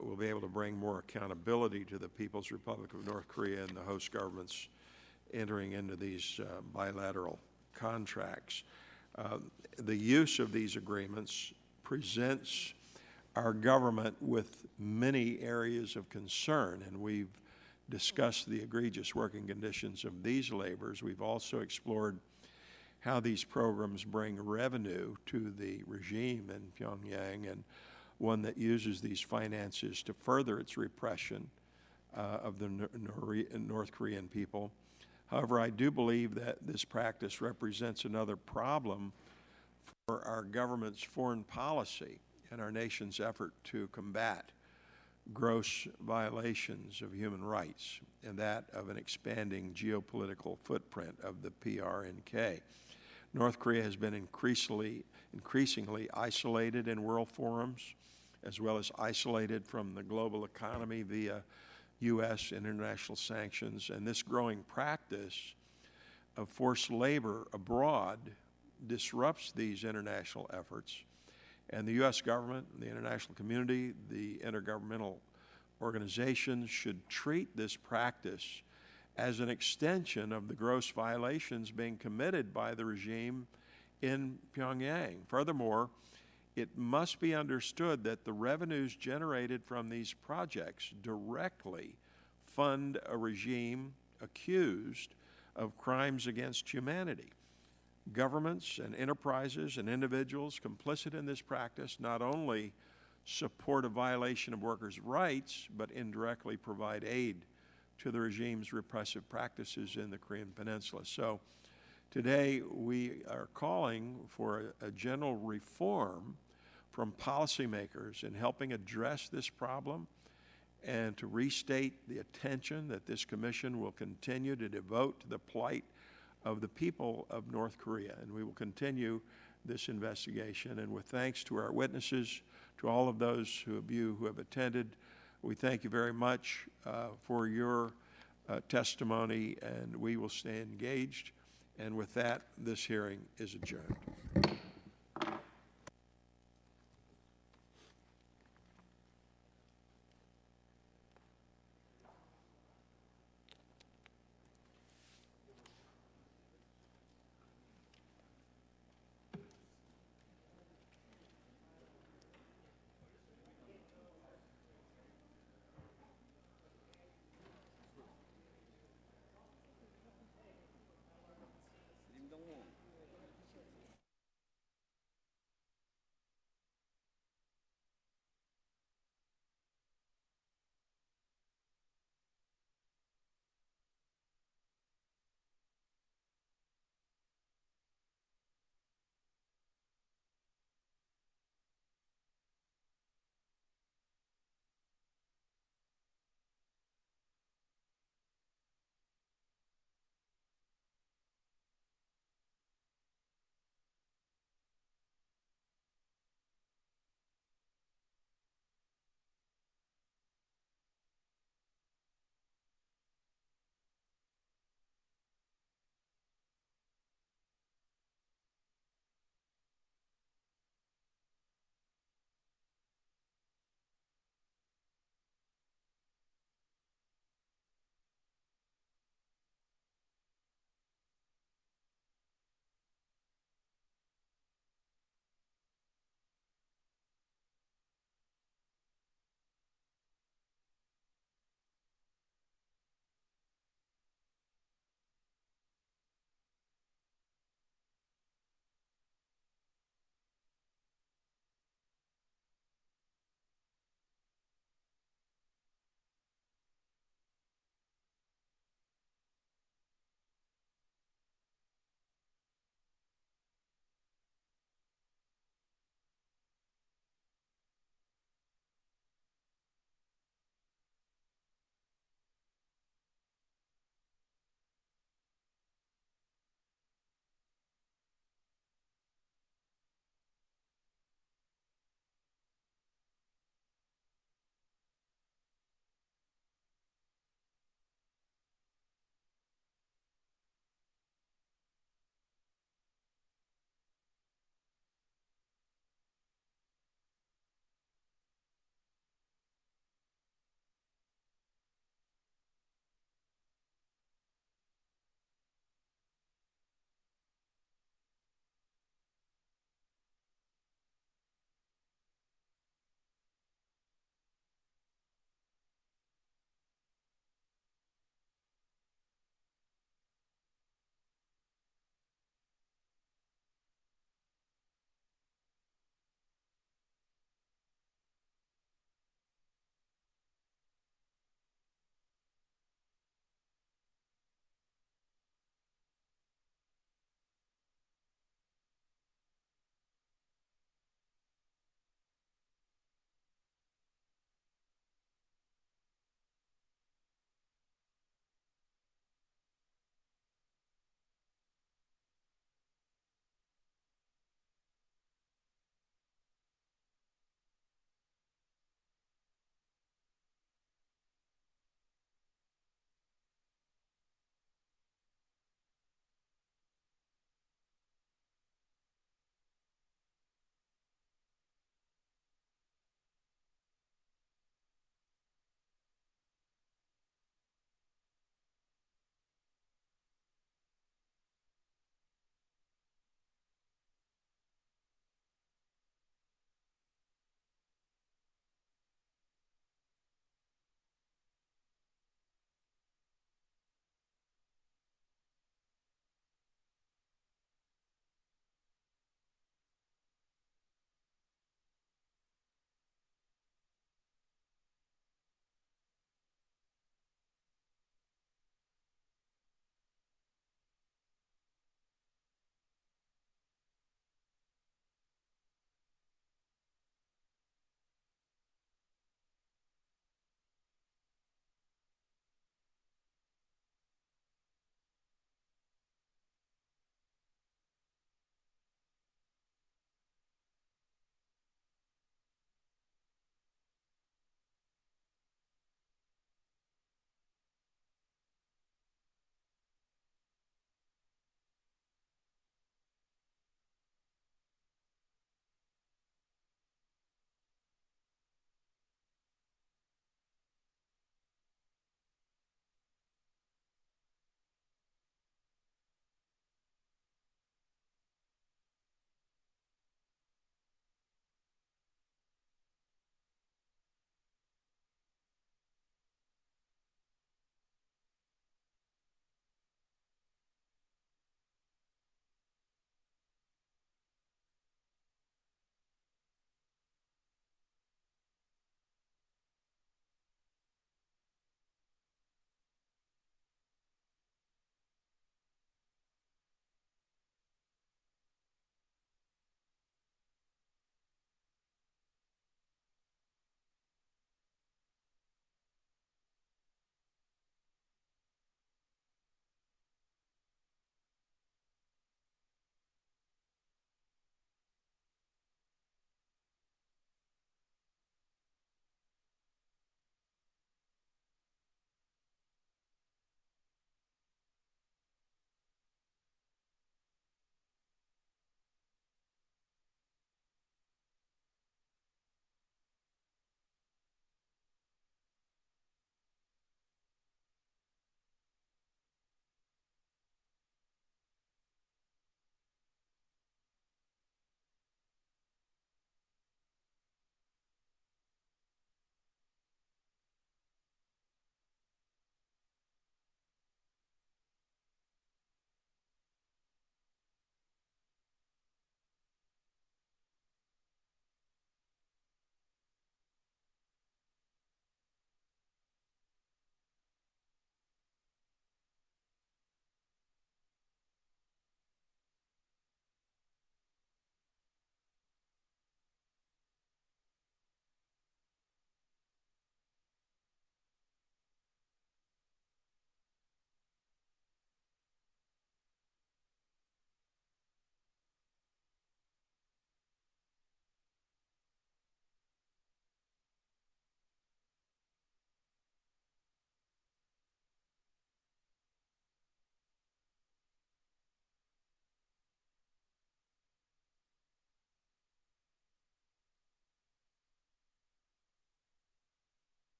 we'll be able to bring more accountability to the People's Republic of North Korea and the host governments entering into these bilateral contracts. The use of these agreements presents our government with many areas of concern, and we've discussed the egregious working conditions of these laborers. We've also explored how these programs bring revenue to the regime in Pyongyang, and one that uses these finances to further its repression of the North Korean people. However, I do believe that this practice represents another problem for our government's foreign policy and our nation's effort to combat gross violations of human rights and that of an expanding geopolitical footprint of the PRNK. North Korea has been increasingly isolated in world forums, as well as isolated from the global economy via U.S. and international sanctions, and this growing practice of forced labor abroad disrupts these international efforts. And the U.S. government, the international community, the intergovernmental organizations should treat this practice as an extension of the gross violations being committed by the regime in Pyongyang. Furthermore, it must be understood that the revenues generated from these projects directly fund a regime accused of crimes against humanity. Governments and enterprises and individuals complicit in this practice not only support a violation of workers' rights, but indirectly provide aid to the regime's repressive practices in the Korean Peninsula. So today we are calling for a general reform from policymakers in helping address this problem, and to restate the attention that this commission will continue to devote to the plight of the people of North Korea. And we will continue this investigation. And with thanks to our witnesses, to all of those of you who have attended, we thank you very much for your testimony, and we will stay engaged. And with that, this hearing is adjourned.